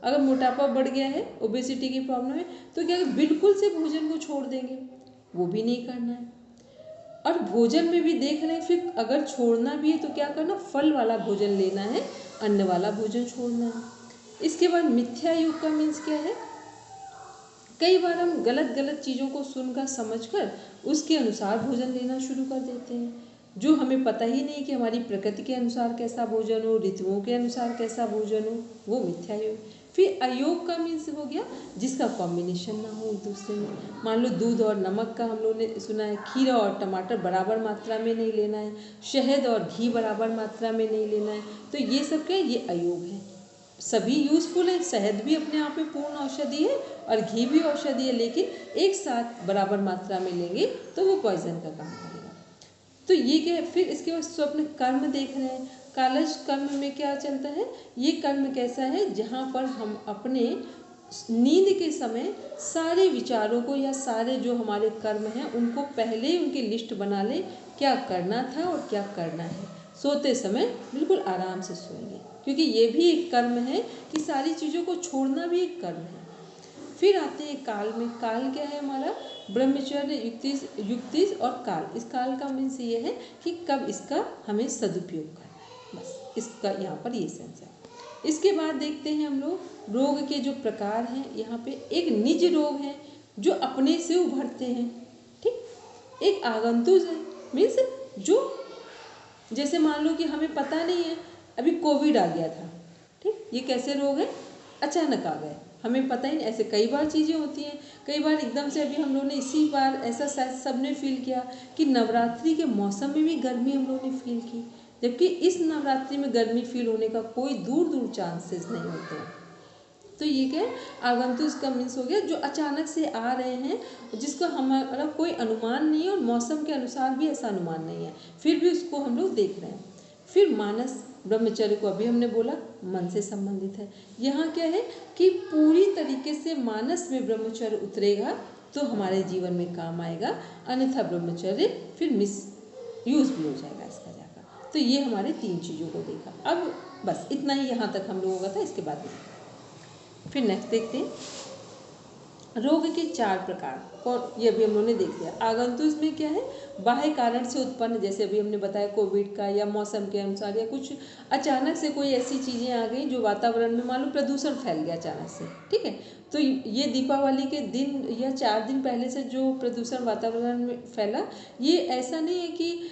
S3: अगर मोटापा बढ़ गया है, ओबेसिटी की प्रॉब्लम है, तो क्या बिल्कुल से भोजन को छोड़ देंगे? वो भी नहीं करना है। और भोजन में भी देख रहे हैं, फिर अगर छोड़ना भी है तो क्या करना? फल वाला भोजन लेना है, अन्न वाला भोजन छोड़ना है। इसके बाद मिथ्या योग का मीन्स क्या है? कई बार हम गलत चीज़ों को सुनकर समझकर उसके अनुसार भोजन लेना शुरू कर देते हैं, जो हमें पता ही नहीं कि हमारी प्रकृति के अनुसार कैसा भोजन हो, ऋतुओं के अनुसार कैसा भोजन हो, वो मिथ्या योग। फिर अयोग का मीन्स हो गया जिसका कॉम्बिनेशन ना हो एक दूसरे में। मान लो दूध और नमक का हम लोगों ने सुना है, खीरा और टमाटर बराबर मात्रा में नहीं लेना है, शहद और घी बराबर मात्रा में नहीं लेना है। तो ये सब क्या? ये अयोग है। सभी यूज़फुल है, शहद भी अपने आप में पूर्ण औषधि है और घी भी औषधि है, लेकिन एक साथ बराबर मात्रा में लेंगे तो वो पॉइजन का काम करेगा। तो ये क्या है? फिर इसके बाद स्वप्न कर्म देख रहे हैं। कालज कर्म में क्या चलता है? ये कर्म कैसा है? जहाँ पर हम अपने नींद के समय सारे विचारों को या सारे जो हमारे कर्म हैं उनको पहले ही उनकी लिस्ट बना लें, क्या करना था और क्या करना है। सोते समय बिल्कुल आराम से सोएंगे, क्योंकि ये भी एक कर्म है कि सारी चीज़ों को छोड़ना भी एक कर्म है। फिर आते हैं काल में। काल क्या है हमारा? ब्रह्मचर्य, युक्तिज और काल। इस काल का मीन्स ये है कि कब इसका हमें सदुपयोग करना है, बस इसका यहाँ पर ये सेंस है। इसके बाद देखते हैं हम लोग रोग के जो प्रकार हैं। यहाँ पे एक निज रोग है जो अपने से उभरते हैं, ठीक। एक आगंतुक है, मीन्स जो जैसे मान लो कि हमें पता नहीं है, अभी कोविड आ गया था, ठीक। ये कैसे रोग है? अचानक आ गए, हमें पता ही नहीं। ऐसे कई बार चीज़ें होती हैं, कई बार एकदम से। अभी हम लोगों ने इसी बार ऐसा शायद सबने फील किया कि नवरात्रि के मौसम में भी गर्मी हम लोगों ने फील की, जबकि इस नवरात्रि में गर्मी फील होने का कोई दूर चांसेस नहीं होते हैं। तो ये क्या है? आगंतुक का मीन्स हो गया जो अचानक से आ रहे हैं, जिसका हमारा कोई अनुमान नहीं है और मौसम के अनुसार भी ऐसा अनुमान नहीं है, फिर भी उसको हम लोग देख रहे हैं। फिर मानस, ब्रह्मचर्य को अभी हमने बोला मन से संबंधित है। यहाँ क्या है कि पूरी तरीके से मानस में ब्रह्मचर्य उतरेगा तो हमारे जीवन में काम आएगा, अन्यथा ब्रह्मचर्य फिर मिस यूज भी हो जाएगा इसका जाकर। तो ये हमारे 3 चीज़ों को देखा। अब बस इतना ही यहाँ तक हम लोगों का था। इसके बाद फिर नेक्स्ट देखते हैं रोग के 4 प्रकार। कौन? ये अभी हम लोगों ने देख लिया। आगंतुक में क्या है? बाह्य कारण से उत्पन्न, जैसे अभी हमने बताया कोविड का, या मौसम के अनुसार, या कुछ अचानक से कोई ऐसी चीज़ें आ गई जो वातावरण में, मान लो प्रदूषण फैल गया अचानक से, ठीक है। तो ये दीपावली के दिन या 4 दिन पहले से जो प्रदूषण वातावरण में फैला, ये ऐसा नहीं है कि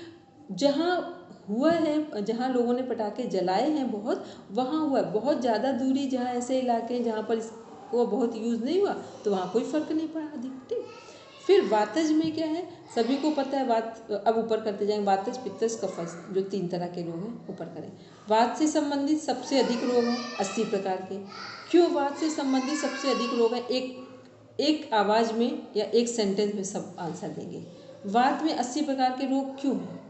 S3: जहाँ हुआ है, जहाँ लोगों ने पटाखे जलाए हैं बहुत, वहाँ हुआ। बहुत ज़्यादा दूरी जहाँ ऐसे इलाके हैं जहाँ पर इसको बहुत यूज़ नहीं हुआ, तो वहाँ कोई फ़र्क नहीं पड़ा अधिक, ठीक। फिर वातज में क्या है? सभी को पता है वात, अब ऊपर करते जाएंगे। वातज, पित्तज, कफज, जो 3 तरह के रोग हैं, ऊपर करें। वात से संबंधित सबसे अधिक रोग हैं 80 प्रकार के। क्यों वात से संबंधित सबसे अधिक रोग हैं? एक आवाज़ में या एक सेंटेंस में सब आंसर देंगे। वात में 80 प्रकार के रोग क्यों हैं?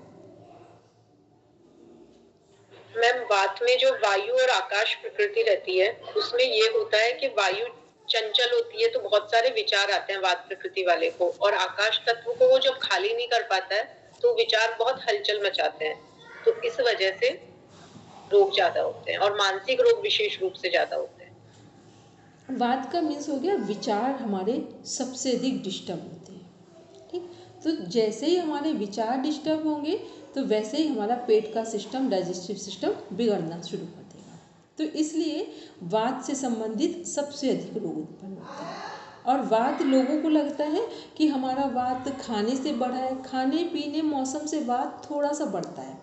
S1: मैम वात में जो वायु और आकाश प्रकृति रहती है उसमें ये होता है कि वायु चंचल होती है तो बहुत सारे विचार आते हैं वात प्रकृति वाले को, और आकाश तत्व को वो जब खाली नहीं कर पाता है तो विचार बहुत हलचल मचाते हैं, तो इस वजह से रोग ज्यादा होते हैं और मानसिक रोग विशेष रूप से ज्यादा होते हैं।
S3: वात का मीन्स हो गया विचार हमारे सबसे अधिक डिस्टर्ब होते हैं। ठीक, तो जैसे ही हमारे विचार डिस्टर्ब होंगे तो वैसे ही हमारा पेट का सिस्टम, डाइजेस्टिव सिस्टम बिगड़ना शुरू कर देगा। तो इसलिए वात से संबंधित सबसे अधिक रोग उत्पन्न होते हैं। और वात, लोगों को लगता है कि हमारा वात खाने से बढ़ा है, खाने पीने मौसम से वात थोड़ा सा बढ़ता है।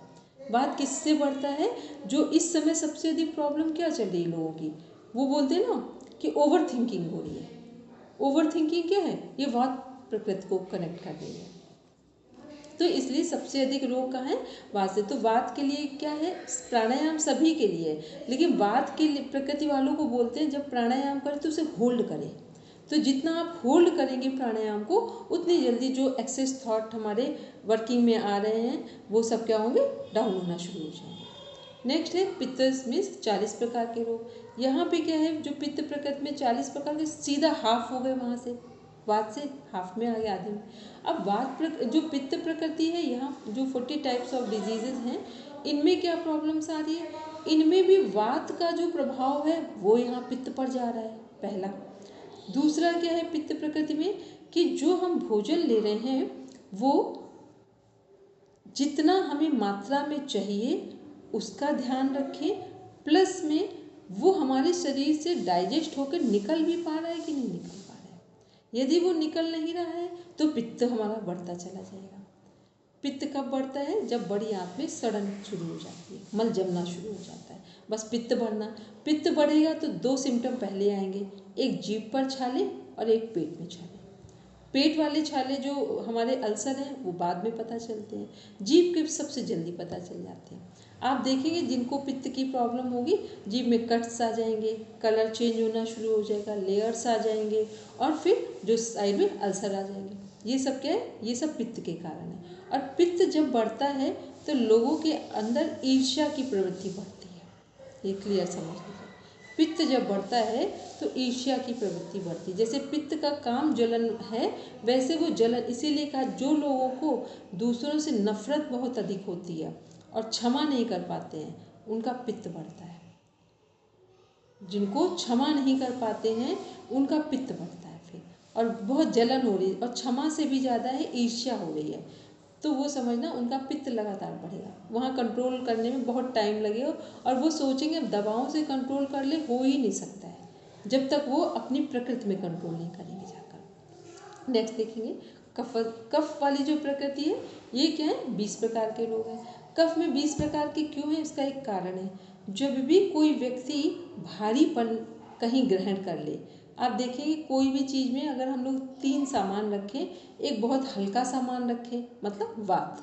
S3: वात किससे बढ़ता है? जो इस समय सबसे अधिक प्रॉब्लम क्या चल रही है लोगों की, वो बोलते हैं ना कि ओवर थिंकिंग हो रही है। ओवर थिंकिंग क्या है? ये वात प्रकृति को कनेक्ट कर रही है। तो इसलिए सबसे अधिक रोग कहाँ है? वात से। तो वात के लिए क्या है? प्राणायाम सभी के लिए है, लेकिन वात के लिए प्रकृति वालों को बोलते हैं जब प्राणायाम करें तो उसे होल्ड करें। तो जितना आप होल्ड करेंगे प्राणायाम को, उतनी जल्दी जो एक्सेस थॉट हमारे वर्किंग में आ रहे हैं वो सब क्या होंगे? डाउन होना शुरू हो जाएंगे। नेक्स्ट है पित्त मीन्स 40 प्रकार के रोग। यहाँ पे क्या है? जो पित्त प्रकृति में 40 प्रकार के, सीधा हाफ हो गए, वहाँ से वात से हाफ में आ गया, आधे में। अब वात जो पित्त प्रकृति है, यहाँ जो 40 टाइप्स ऑफ डिजीजेज हैं, इनमें क्या प्रॉब्लम्स आ रही है? इनमें भी वात का जो प्रभाव है वो यहाँ पित्त पर जा रहा है, पहला। दूसरा क्या है पित्त प्रकृति में? कि जो हम भोजन ले रहे हैं वो जितना हमें मात्रा में चाहिए उसका ध्यान रखें, प्लस में वो हमारे शरीर से डाइजेस्ट होकर निकल भी पा रहा है कि नहीं निकल पा रहा है। यदि वो निकल नहीं रहा है तो पित्त हमारा बढ़ता चला जाएगा। पित्त कब बढ़ता है? जब बड़ी आंत में सड़न शुरू हो जाती है, मल जमना शुरू हो जाता है, बस पित्त बढ़ना। पित्त बढ़ेगा तो 2 सिम्टम पहले आएंगे, एक जीभ पर छाले और एक पेट में छाले। पेट वाले छाले जो हमारे अल्सर हैं वो बाद में पता चलते हैं, जीभ के सबसे जल्दी पता चल जाते हैं। आप देखेंगे जिनको पित्त की प्रॉब्लम होगी, जीभ में कट्स आ जाएंगे, कलर चेंज होना शुरू हो जाएगा, लेयर्स आ जाएंगे, और फिर जो साइड में अल्सर आ जाएंगे। ये सब क्या है? ये सब पित्त के कारण है। और पित्त जब बढ़ता है तो लोगों के अंदर ईर्ष्या की प्रवृत्ति बढ़ती है। ये क्लियर समझ लीजिए। पित्त जब बढ़ता है तो ईर्ष्या की प्रवृत्ति बढ़ती है। जैसे पित्त का काम जलन है, वैसे वो जलन, इसीलिए कहा जो लोगों को दूसरों से नफरत बहुत अधिक होती है और क्षमा नहीं कर पाते हैं, उनका पित्त बढ़ता है। जिनको क्षमा नहीं कर पाते हैं उनका पित्त बढ़ता है फिर, और बहुत जलन हो रही है, और क्षमा से भी ज़्यादा है ईर्ष्या हो रही है, तो वो समझना उनका पित्त लगातार बढ़ेगा। वहाँ कंट्रोल करने में बहुत टाइम लगेगा, और वो सोचेंगे अब दवाओं से कंट्रोल कर ले, हो ही नहीं सकता है जब तक वो अपनी प्रकृति में कंट्रोल नहीं करेंगे जाकर। नेक्स्ट देखेंगे कफ वाली जो प्रकृति है, ये क्या है? 20 प्रकार के रोग हैं। कफ में 20 प्रकार के क्यों है? इसका एक कारण है। जब भी कोई व्यक्ति भारीपन कहीं ग्रहण कर ले, आप देखेंगे कोई भी चीज़ में अगर हम लोग 3 सामान रखें, एक बहुत हल्का सामान रखें मतलब वात,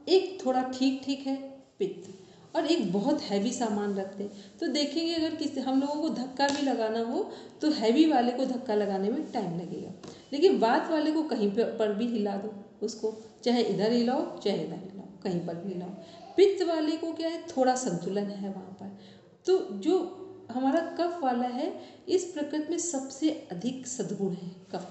S3: एक थोड़ा ठीक ठीक है पित्त, और एक बहुत हैवी सामान रखते हैं, तो देखेंगे अगर किसी हम लोगों को धक्का भी लगाना हो तो हैवी वाले को धक्का लगाने में टाइम लगेगा, लेकिन वात वाले को कहीं पर भी हिला दो, उसको चाहे इधर हिलाओ चाहे इधर हिलाओ, कहीं पर भी हिलाओ। पित्त वाले को क्या है? थोड़ा संतुलन है वहाँ पर। तो जो हमारा कफ वाला है, इस प्रकृति में सबसे अधिक सद्गुण है। कफ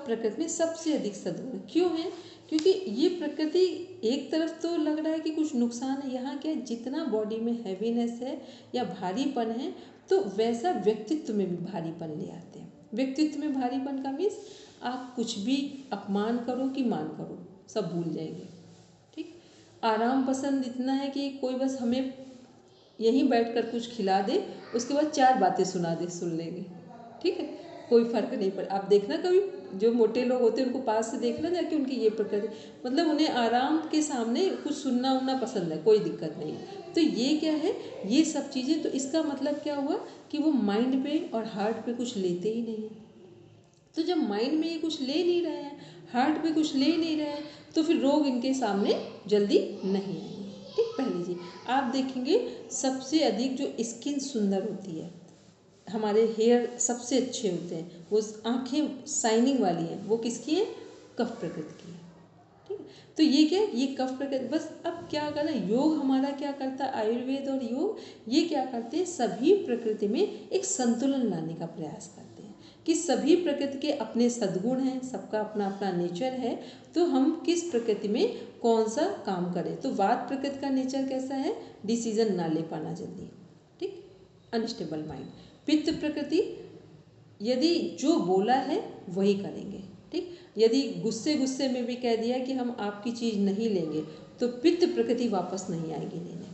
S3: प्रकृति में सबसे अधिक सद्गुण क्यों है? क्योंकि ये प्रकृति एक तरफ तो लग रहा है कि कुछ नुकसान है, यहाँ क्या है? जितना बॉडी में हैवीनेस है या भारीपन है, तो वैसा व्यक्तित्व में भी भारीपन ले आते हैं। व्यक्तित्व में भारीपन का मीन्स आप कुछ भी अपमान करो कि मान करो, सब भूल जाएंगे। ठीक, आराम पसंद इतना है कि कोई बस हमें यहीं बैठकर कुछ खिला दे, उसके बाद 4 बातें सुन लेंगे। ठीक है, कोई फर्क नहीं पड़ा। आप देखना कभी जो मोटे लोग होते हैं उनको पास से देखना जाके, उनकी ये प्रकृति, मतलब उन्हें आराम के सामने कुछ सुनना उनना पसंद है, कोई दिक्कत नहीं। तो ये क्या है? ये सब चीज़ें, तो इसका मतलब क्या हुआ कि वो माइंड पे और हार्ट पे कुछ लेते ही नहीं। तो जब माइंड में ये कुछ ले नहीं रहे हैं, हार्ट पे कुछ ले नहीं रहे हैं, तो फिर रोग इनके सामने जल्दी नहीं आएंगे। ठीक, पहली चीज आप देखेंगे सबसे अधिक जो स्किन सुंदर होती है, हमारे हेयर सबसे अच्छे होते हैं, वो आंखें शाइनिंग वाली हैं, वो किसकी है? कफ प्रकृति की है। ठीक है, तो ये क्या है, ये कफ प्रकृति। बस अब क्या करना, योग हमारा क्या करता है, आयुर्वेद और योग ये क्या करते हैं, सभी प्रकृति में एक संतुलन लाने का प्रयास करते हैं कि सभी प्रकृति के अपने सद्गुण हैं, सबका अपना अपना नेचर है, तो हम किस प्रकृति में कौन सा काम करें। तो वात प्रकृति का नेचर कैसा है, डिसीजन ना ले पाना जल्दी, ठीक, अनस्टेबल माइंड। पित्त प्रकृति, यदि जो बोला है वही करेंगे, ठीक। यदि गुस्से में भी कह दिया कि हम आपकी चीज़ नहीं लेंगे, तो पित्त प्रकृति वापस नहीं आएगी लेने।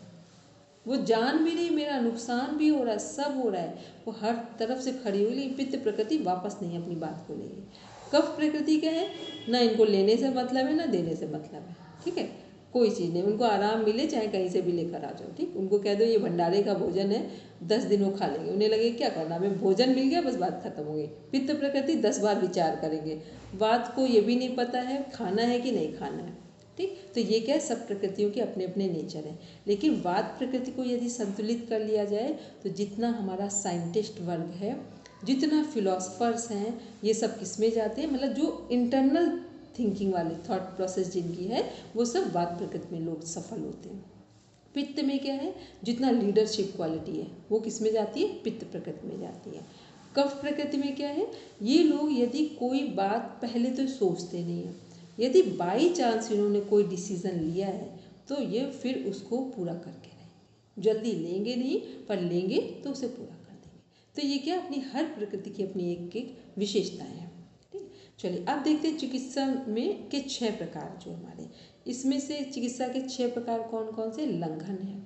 S3: वो जान भी नहीं, मेरा नुकसान भी हो रहा है, सब हो रहा है, वो हर तरफ से खड़ी हुई, लेकिन पित्त प्रकृति वापस नहीं अपनी बात को लेगी। कफ प्रकृति क्या है, ना इनको लेने से मतलब है ना देने से मतलब है, ठीक है, कोई चीज़ नहीं, उनको आराम मिले चाहे कहीं से भी लेकर आ जाओ, ठीक। उनको कह दो ये भंडारे का भोजन है, 10 दिन वो खा लेंगे, उन्हें लगे क्या करना, हमें भोजन मिल गया बस बात खत्म हो गई। पित्त प्रकृति 10 बार विचार करेंगे, बात को ये भी नहीं पता है खाना है कि नहीं खाना है, ठीक। तो ये क्या है, सब प्रकृतियों के अपने अपने नेचर हैं। लेकिन वात प्रकृति को यदि संतुलित कर लिया जाए तो जितना हमारा साइंटिस्ट वर्ग है, जितना फिलोसफर्स हैं, ये सब किस में जाते हैं, मतलब जो इंटरनल थिंकिंग वाले थॉट प्रोसेस जिनकी है, वो सब वात प्रकृति में लोग सफल होते हैं। पित्त में क्या है, जितना लीडरशिप क्वालिटी है वो किस में जाती है, पित्त प्रकृति में जाती है। कफ प्रकृति में क्या है, ये लोग यदि कोई बात पहले तो सोचते नहीं हैं, यदि बाई चांस इन्होंने कोई डिसीज़न लिया है तो ये फिर उसको पूरा करके रहेंगे, जल्दी लेंगे नहीं, पर लेंगे तो उसे पूरा कर देंगे। तो ये क्या, अपनी हर प्रकृति की अपनी एक एक विशेषताएं हैं, ठीक। चलिए अब देखते हैं चिकित्सा में के 6 प्रकार जो हमारे, इसमें से चिकित्सा के 6 प्रकार कौन कौन से, लंघन है,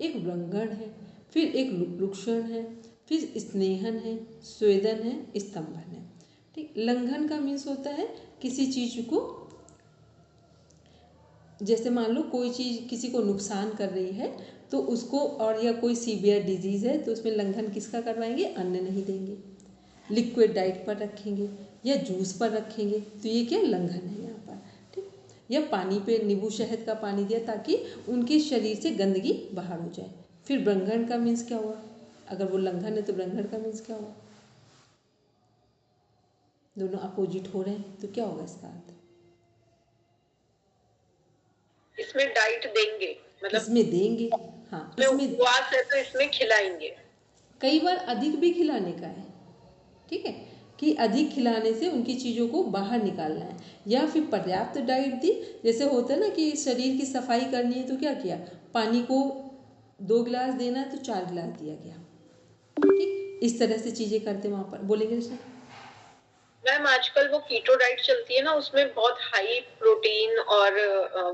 S3: एक व्रंगण है, फिर एक रुक्षण है, फिर स्नेहन है, स्वेदन है, स्तंभन है, ठीक। लंघन का मीन्स होता है किसी चीज़ को, जैसे मान लो कोई चीज़ किसी को नुकसान कर रही है तो उसको, और या कोई सीवियर डिजीज़ है तो उसमें लंघन किसका करवाएंगे, अन्न नहीं देंगे, लिक्विड डाइट पर रखेंगे या जूस पर रखेंगे, तो ये क्या लंघन है यहाँ पर, ठीक। या पानी पे नींबू शहद का पानी दिया ताकि उनके शरीर से गंदगी बाहर हो जाए। फिर व्रंगण का मीन्स क्या हुआ, अगर वो लंघन है तो व्रंगण का मीन्स क्या हुआ, दोनों अपोजिट हो रहे हैं तो क्या होगा इसका अर्थ,
S1: इसमें डाइट देंगे, मतलब
S3: इसमें देंगे, हाँ, इसमें
S1: उपवास है तो इसमें खिलाएंगे,
S3: कई बार अधिक भी खिलाने का है, ठीक है, कि अधिक खिलाने से उनकी चीज़ों को बाहर निकालना है, या फिर पर्याप्त डाइट दी, जैसे होता है ना कि शरीर की सफाई करनी है तो क्या किया, पानी को 2 गिलास देना है तो 4 गिलास दिया गया, ठीक। इस तरह से चीज़ें करते वहाँ पर, बोलेंगे कृष्णा।
S1: मैम आजकल वो कीटो डाइट चलती है ना, उसमें बहुत हाई प्रोटीन और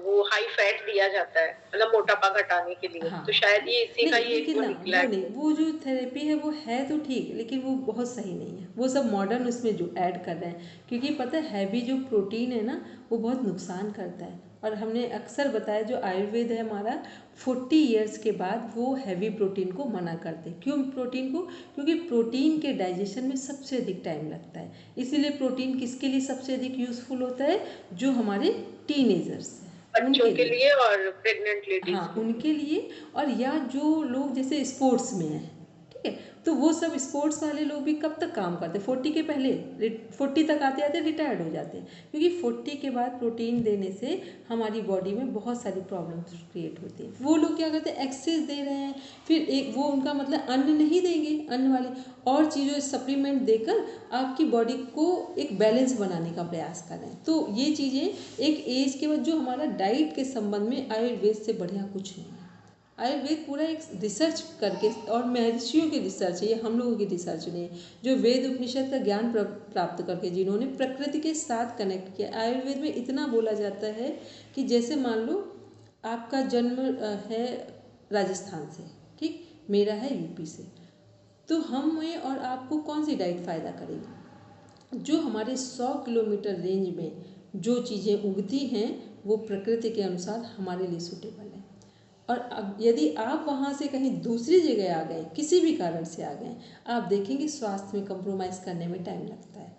S1: वो हाई फैट दिया जाता है, मतलब मोटापा घटाने के लिए,
S3: हाँ।
S1: तो शायद ये इसी का
S3: नहीं,
S1: ये
S3: लेकिन ना
S1: निकला
S3: वो
S1: है।
S3: नहीं, वो जो थेरेपी है वो है तो ठीक, लेकिन वो बहुत सही नहीं है, वो सब मॉडर्न उसमें जो ऐड कर रहे हैं, क्योंकि पता है हैवी जो प्रोटीन है ना वो बहुत नुकसान करता है। और हमने अक्सर बताया जो आयुर्वेद है हमारा 40 ईयर्स के बाद वो हैवी प्रोटीन को मना करते हैं। क्यों प्रोटीन को, क्योंकि प्रोटीन के डाइजेशन में सबसे अधिक टाइम लगता है, इसीलिए प्रोटीन किसके लिए सबसे अधिक यूज़फुल होता है, जो हमारे टीनेजर्स हैं
S1: बच्चों के लिए और प्रेग्नेंट लेडीज,
S3: हाँ उनके लिए, और या जो लोग जैसे स्पोर्ट्स में हैं, ठीक है, तो वो सब स्पोर्ट्स वाले लोग भी कब तक काम करते हैं, 40 के पहले, 40 तक आते आते रिटायर्ड हो जाते हैं, क्योंकि 40 के बाद प्रोटीन देने से हमारी बॉडी में बहुत सारी प्रॉब्लम्स क्रिएट होती हैं। वो लोग क्या करते हैं, एक्सेस दे रहे हैं, फिर एक वो उनका मतलब अन्न नहीं देंगे, अन्न वाले और चीज़ों सप्लीमेंट देकर आपकी बॉडी को एक बैलेंस बनाने का प्रयास कर रहे हैं। तो ये चीज़ें एक एज के बाद, जो हमारा डाइट के संबंध में आयुर्वेद से बढ़िया कुछ नहीं है। आयुर्वेद पूरा एक रिसर्च करके, और महर्षियों की रिसर्च है, ये हम लोगों की रिसर्च नहीं है, जो वेद उपनिषद का ज्ञान प्राप्त करके जिन्होंने प्रकृति के साथ कनेक्ट किया। आयुर्वेद में इतना बोला जाता है कि जैसे मान लो आपका जन्म है राजस्थान से, ठीक, मेरा है यूपी से, तो हमें और आपको कौन सी डाइट फ़ायदा करेगी, जो हमारे 100 किलोमीटर रेंज में जो चीज़ें उगती हैं वो प्रकृति के अनुसार हमारे लिए सूटेबल है। और यदि आप वहाँ से कहीं दूसरी जगह आ गए, किसी भी कारण से आ गए, आप देखेंगे स्वास्थ्य में कंप्रोमाइज़ करने में टाइम लगता है,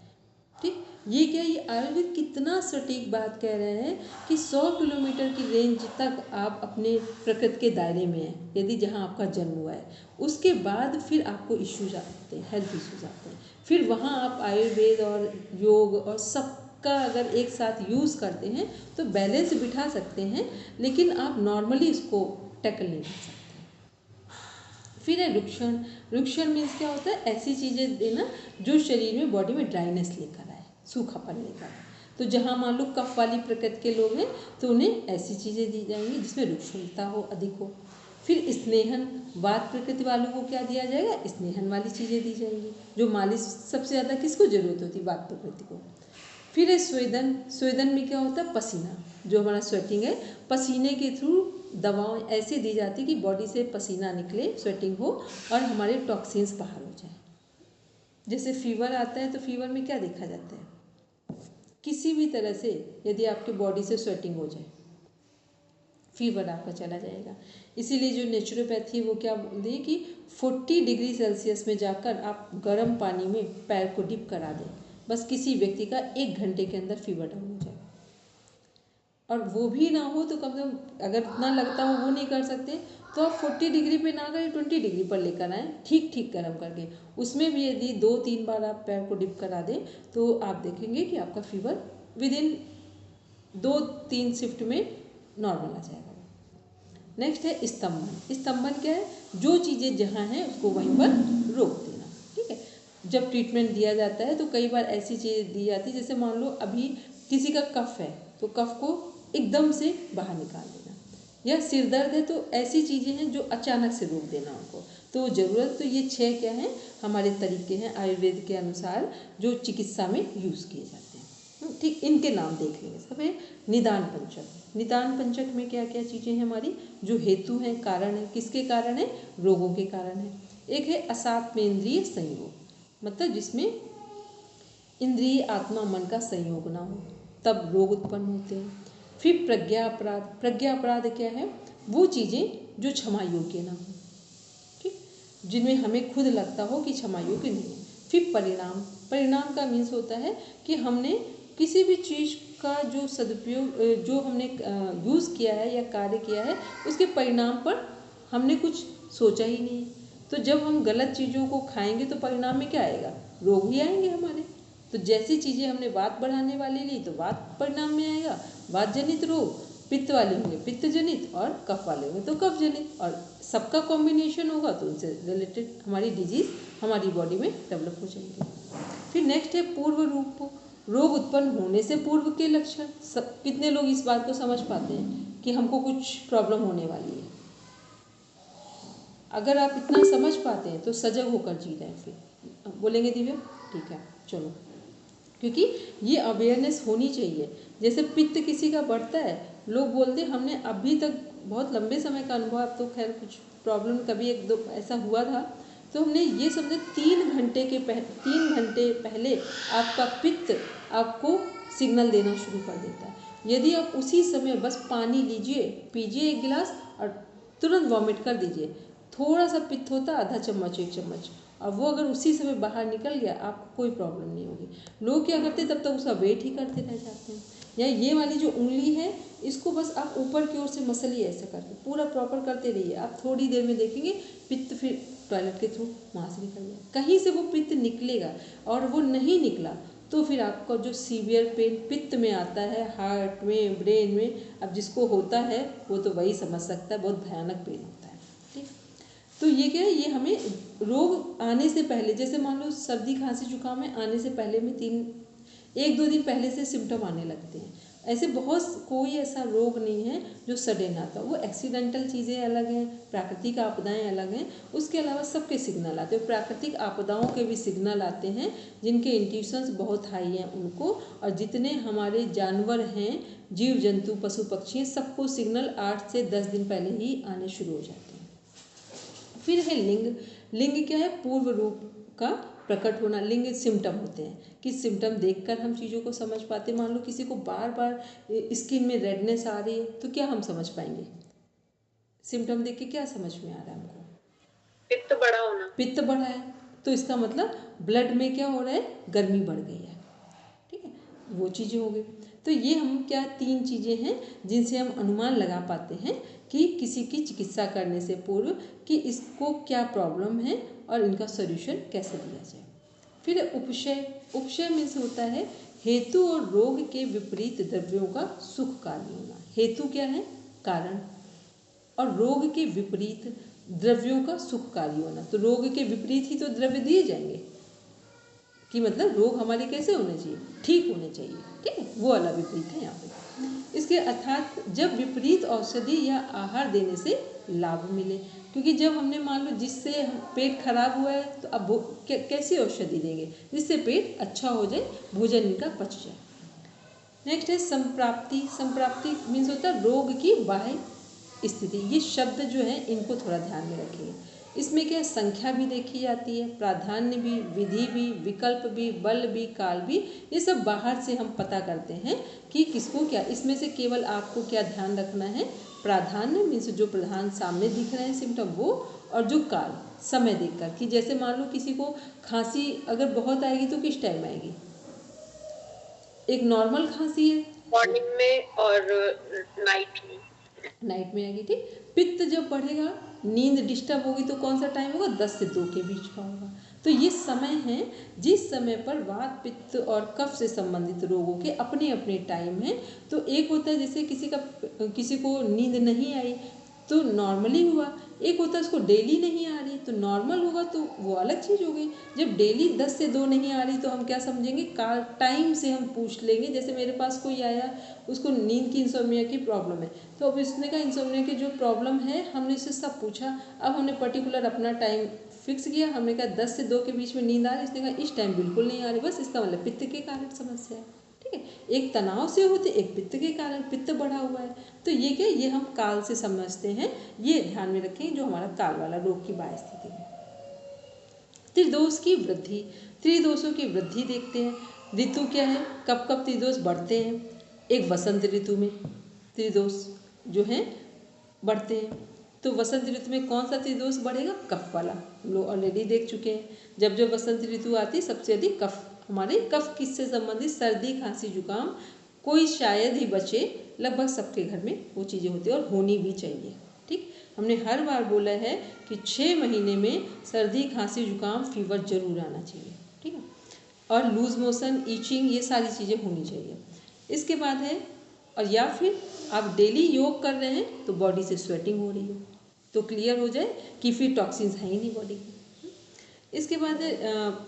S3: ठीक। ये क्या, ये आयुर्वेद कितना सटीक बात कह रहे हैं कि 100 किलोमीटर की रेंज तक आप अपने प्रकृति के दायरे में हैं, यदि जहाँ आपका जन्म हुआ है, उसके बाद फिर आपको इश्यूज आते हैं, हेल्थ इश्यूज आते हैं, फिर वहाँ आप आयुर्वेद और योग और सब का अगर एक साथ यूज़ करते हैं तो बैलेंस बिठा सकते हैं, लेकिन आप नॉर्मली इसको टैकल नहीं कर सकते। फिर है रुक्षण। रुक्षण मीन्स क्या होता है, ऐसी चीज़ें देना जो शरीर में, बॉडी में ड्राइनेस लेकर आए, सूखापन लेकर आए। तो जहाँ मान लो कफ वाली प्रकृति के लोग हैं तो उन्हें ऐसी चीज़ें दी जाएंगी जिसमें रुक्षणता हो, अधिक हो। फिर स्नेहन, वात प्रकृति वालों को क्या दिया जाएगा, स्नेहन वाली चीज़ें दी जाएंगी। जो मालिश सबसे ज़्यादा किसको ज़रूरत होती है, वात प्रकृति को। फिर है स्वेदन। स्वेदन में क्या होता है, पसीना, जो हमारा स्वेटिंग है, पसीने के थ्रू दवाएं ऐसे दी जाती कि बॉडी से पसीना निकले, स्वेटिंग हो और हमारे टॉक्सिन्स बाहर हो जाए। जैसे फीवर आता है तो फीवर में क्या देखा जाता है, किसी भी तरह से यदि आपके बॉडी से स्वेटिंग हो जाए, फीवर आपका चला जाएगा। इसीलिए जो नेचुरोपैथी है वो क्या बोलती है कि 40 डिग्री सेल्सियस में जाकर आप गर्म पानी में पैर को डिप करा दें, बस किसी व्यक्ति का 1 घंटे के अंदर फीवर डाउन हो जाए। और वो भी ना हो तो कम से कम, अगर इतना लगता हो वो नहीं कर सकते तो आप 40 डिग्री पे ना करें, 20 डिग्री पर लेकर आएँ, ठीक ठीक गर्म करके। उसमें भी यदि 2-3 बार आप पैर को डिप करा दें तो आप देखेंगे कि आपका फीवर विद इन 2-3 शिफ्ट में नॉर्मल आ जाएगा। नेक्स्ट है स्तंभन। स्तंभन क्या है, जो चीज़ें जहाँ हैं उसको वहीं पर रोक देना, ठीक है। जब ट्रीटमेंट दिया जाता है तो कई बार ऐसी चीज़ें दी जाती है, जैसे मान लो अभी किसी का कफ है तो कफ को एकदम से बाहर निकाल देना, या सिर दर्द है तो ऐसी चीज़ें हैं जो अचानक से रोक देना उनको। तो ज़रूरत तो ये 6 क्या हैं, हमारे तरीके हैं आयुर्वेद के अनुसार जो चिकित्सा में यूज़ किए जाते हैं, ठीक। इनके नाम देख लेंगे। सब है निदान पंचक। निदान पंचक में क्या क्या चीज़ें हैं हमारी, जो हेतु हैं, कारण है, किसके कारण है, रोगों के कारण है। एक है असात्मेंद्रिय संयोग, मतलब जिसमें इंद्रिय आत्मा मन का संयोग ना हो तब रोग उत्पन्न होते हैं। फिर प्रज्ञा अपराध। प्रज्ञा अपराध क्या है, वो चीज़ें जो क्षमा योग्य ना हो, ठीक, जिनमें हमें खुद लगता हो कि क्षमा योग्य नहीं है। फिर परिणाम। परिणाम का मीन्स होता है कि हमने किसी भी चीज़ का जो सदुपयोग, जो हमने यूज़ किया है या कार्य किया है, उसके परिणाम पर हमने कुछ सोचा ही नहीं। तो जब हम गलत चीज़ों को खाएंगे तो परिणाम में क्या आएगा, रोग ही आएंगे हमारे। तो जैसी चीज़ें हमने वात बढ़ाने वाली ली तो वात परिणाम में आएगा, वात जनित रोग। पित्त वाले होंगे पित्त जनित, और कफ वाले होंगे तो कफ जनित, और सबका कॉम्बिनेशन होगा तो उनसे रिलेटेड हमारी डिजीज़ हमारी बॉडी में डेवलप हो जाएंगे। फिर नेक्स्ट है पूर्व रूप। रोग उत्पन्न होने से पूर्व के लक्षण। सब कितने लोग इस बात को समझ पाते हैं कि हमको कुछ प्रॉब्लम होने वाली है। अगर आप इतना समझ पाते हैं तो सजग होकर जी रहे हैं। फिर बोलेंगे दिव्या, ठीक है चलो, क्योंकि ये अवेयरनेस होनी चाहिए। जैसे पित्त किसी का बढ़ता है, लोग बोलते हैं हमने अभी तक बहुत लंबे समय का अनुभव, अब तो खैर कुछ प्रॉब्लम कभी 1-2 ऐसा हुआ था, तो हमने ये समझे 3 घंटे पहले आपका पित्त आपको सिग्नल देना शुरू कर देता है। यदि आप उसी समय बस पानी लीजिए, पीजिए 1 गिलास और तुरंत वॉमिट कर दीजिए, थोड़ा सा पित्त होता आधा चम्मच 1 चम्मच, और वो अगर उसी समय बाहर निकल गया आपको कोई प्रॉब्लम नहीं होगी। लोग क्या करते हैं, तब तक उसका वेट ही करते रह जाते हैं। या ये वाली जो उंगली है इसको बस आप ऊपर की ओर से मसलिए, ऐसे करके पूरा प्रॉपर करते रहिए। आप थोड़ी देर में देखेंगे पित्त फिर टॉयलेट के थ्रू वहाँ से निकल गया, कहीं से वो पित्त निकलेगा। और वो नहीं निकला तो फिर आपका जो सीवियर पेन पित्त में आता है, हार्ट में, ब्रेन में, अब जिसको होता है वो तो वही समझ सकता है, बहुत भयानक पेन होता है, ठीक। तो ये क्या है, ये हमें रोग आने से पहले, जैसे मान लो सर्दी खांसी जुकाम है, आने से पहले में 1-2 दिन पहले से सिम्टम आने लगते हैं। ऐसे बहुत कोई ऐसा रोग नहीं है जो सडन आता। वो एक्सीडेंटल चीज़ें अलग हैं, प्राकृतिक आपदाएं अलग हैं, उसके अलावा सबके सिग्नल आते हैं। प्राकृतिक आपदाओं के भी सिग्नल आते हैं जिनके इंट्यूशंस बहुत हाई हैं उनको, और जितने हमारे जानवर हैं, जीव जंतु, पशु पक्षी हैं, सबको सिग्नल 8 से 10 दिन पहले ही आने शुरू हो जाते हैं। फिर है लिंग। लिंग क्या है, पूर्व रूप का प्रकट होना। लिंग सिम्टम होते हैं कि सिम्टम देखकर हम चीज़ों को समझ पाते। मान लो किसी को बार बार स्किन में रेडनेस आ रही है तो क्या हम समझ पाएंगे, सिम्टम देख के क्या समझ में आ रहा है हमको,
S1: पित्त बढ़ा होना।
S3: पित्त बढ़ा है तो इसका मतलब ब्लड में क्या हो रहा है, गर्मी बढ़ गई है, ठीक है, वो चीज़ें हो गई। तो ये हम क्या 3 चीज़ें हैं जिनसे हम अनुमान लगा पाते हैं कि किसी की चिकित्सा करने से पूर्व कि इसको क्या प्रॉब्लम है और इनका सॉल्यूशन कैसे दिया जाए। फिर उपशय। उपशय मीन्स होता है हेतु और रोग के विपरीत द्रव्यों का सुखकारी होना। हेतु क्या है? कारण। और रोग के विपरीत द्रव्यों का सुखकारी होना। तो रोग के विपरीत ही तो द्रव्य दिए जाएंगे, कि मतलब रोग हमारे कैसे होने चाहिए? ठीक होने चाहिए। ठीक है, वो वाला विपरीत है यहाँ पे। इसके अर्थात जब विपरीत औषधि या आहार देने से लाभ मिले, क्योंकि जब हमने मान लो जिससे पेट खराब हुआ है तो अब कैसी औषधि देंगे? जिससे पेट अच्छा हो जाए, भोजन इनका पच जाए। नेक्स्ट है संप्राप्ति। संप्राप्ति मीन्स होता है रोग की बाह्य स्थिति। ये शब्द जो है इनको थोड़ा ध्यान में रखिए। इसमें क्या संख्या भी देखी जाती है, प्राधान्य भी, विधि भी, विकल्प भी, बल भी, काल भी। ये सब बाहर से हम पता करते हैं कि किसको क्या। इसमें से केवल आपको क्या ध्यान रखना है? प्राधान्य मीन्स जो प्रधान सामने दिख रहे हैं सिम्टम वो, और जो काल समय देखकर, कि जैसे मान लो किसी को खांसी अगर बहुत आएगी तो किस टाइम आएगी? एक नॉर्मल खांसी है
S1: मॉर्निंग में और नाइट में।
S3: नाइट में आएगी। ठीक। पित्त जब बढ़ेगा, नींद डिस्टर्ब होगी तो कौन सा टाइम होगा? 10 से 2 के बीच का होगा। तो ये समय है जिस समय पर वात, पित्त और कफ से संबंधित रोगों के अपने अपने टाइम हैं। तो एक होता है जैसे किसी को नींद नहीं आई तो नॉर्मली हुआ, एक होता है उसको डेली नहीं आ रही तो नॉर्मल होगा, तो वो अलग चीज़ हो गई। जब डेली 10 से 2 नहीं आ रही तो हम क्या समझेंगे? काल टाइम से हम पूछ लेंगे। जैसे मेरे पास कोई आया, उसको नींद की इंसोम्निया की प्रॉब्लम है, तो अब इसने का इंसोम्निया की जो प्रॉब्लम है हमने इससे सब पूछा। अब हमने पर्टिकुलर अपना टाइम फिक्स किया। हमने कहा 10 से 2 के बीच में नींद आ रही, इसने कहा इस टाइम बिल्कुल नहीं आ रही। बस इसका मतलब पित्त के कारण समस्या है। ठीक है, एक तनाव से होती, एक पित्त के कारण, पित्त बढ़ा हुआ है। तो ये क्या, ये हम काल से समझते हैं। ये ध्यान में रखें जो हमारा काल वाला रोग की बाह्य स्थिति है। त्रिदोष की वृद्धि। त्रिदोषों की वृद्धि देखते हैं। ऋतु क्या है, कब कब त्रिदोष बढ़ते हैं? एक वसंत ऋतु में त्रिदोष जो हैं बढ़ते हैं। तो वसंत ऋतु में कौन सा त्रिदोष बढ़ेगा? कफ वाला। हम लोग ऑलरेडी देख चुके हैं। जब जब वसंत ऋतु आती है सबसे अधिक कफ, हमारे कफ किससे संबंधित? सर्दी, खांसी, जुकाम, कोई शायद ही बचे, लगभग सबके घर में वो चीज़ें होती है और होनी भी चाहिए। ठीक, हमने हर बार बोला है कि 6 महीने में सर्दी, खांसी, जुकाम, फीवर जरूर आना चाहिए। ठीक है, और लूज मोशन, ईचिंग, ये सारी चीज़ें होनी चाहिए। इसके बाद है, और या फिर आप डेली योग कर रहे हैं तो बॉडी से स्वेटिंग हो रही हो तो क्लियर हो जाए कि फिर टॉक्सिन्स हैं ही नहीं बॉडी में। इसके बाद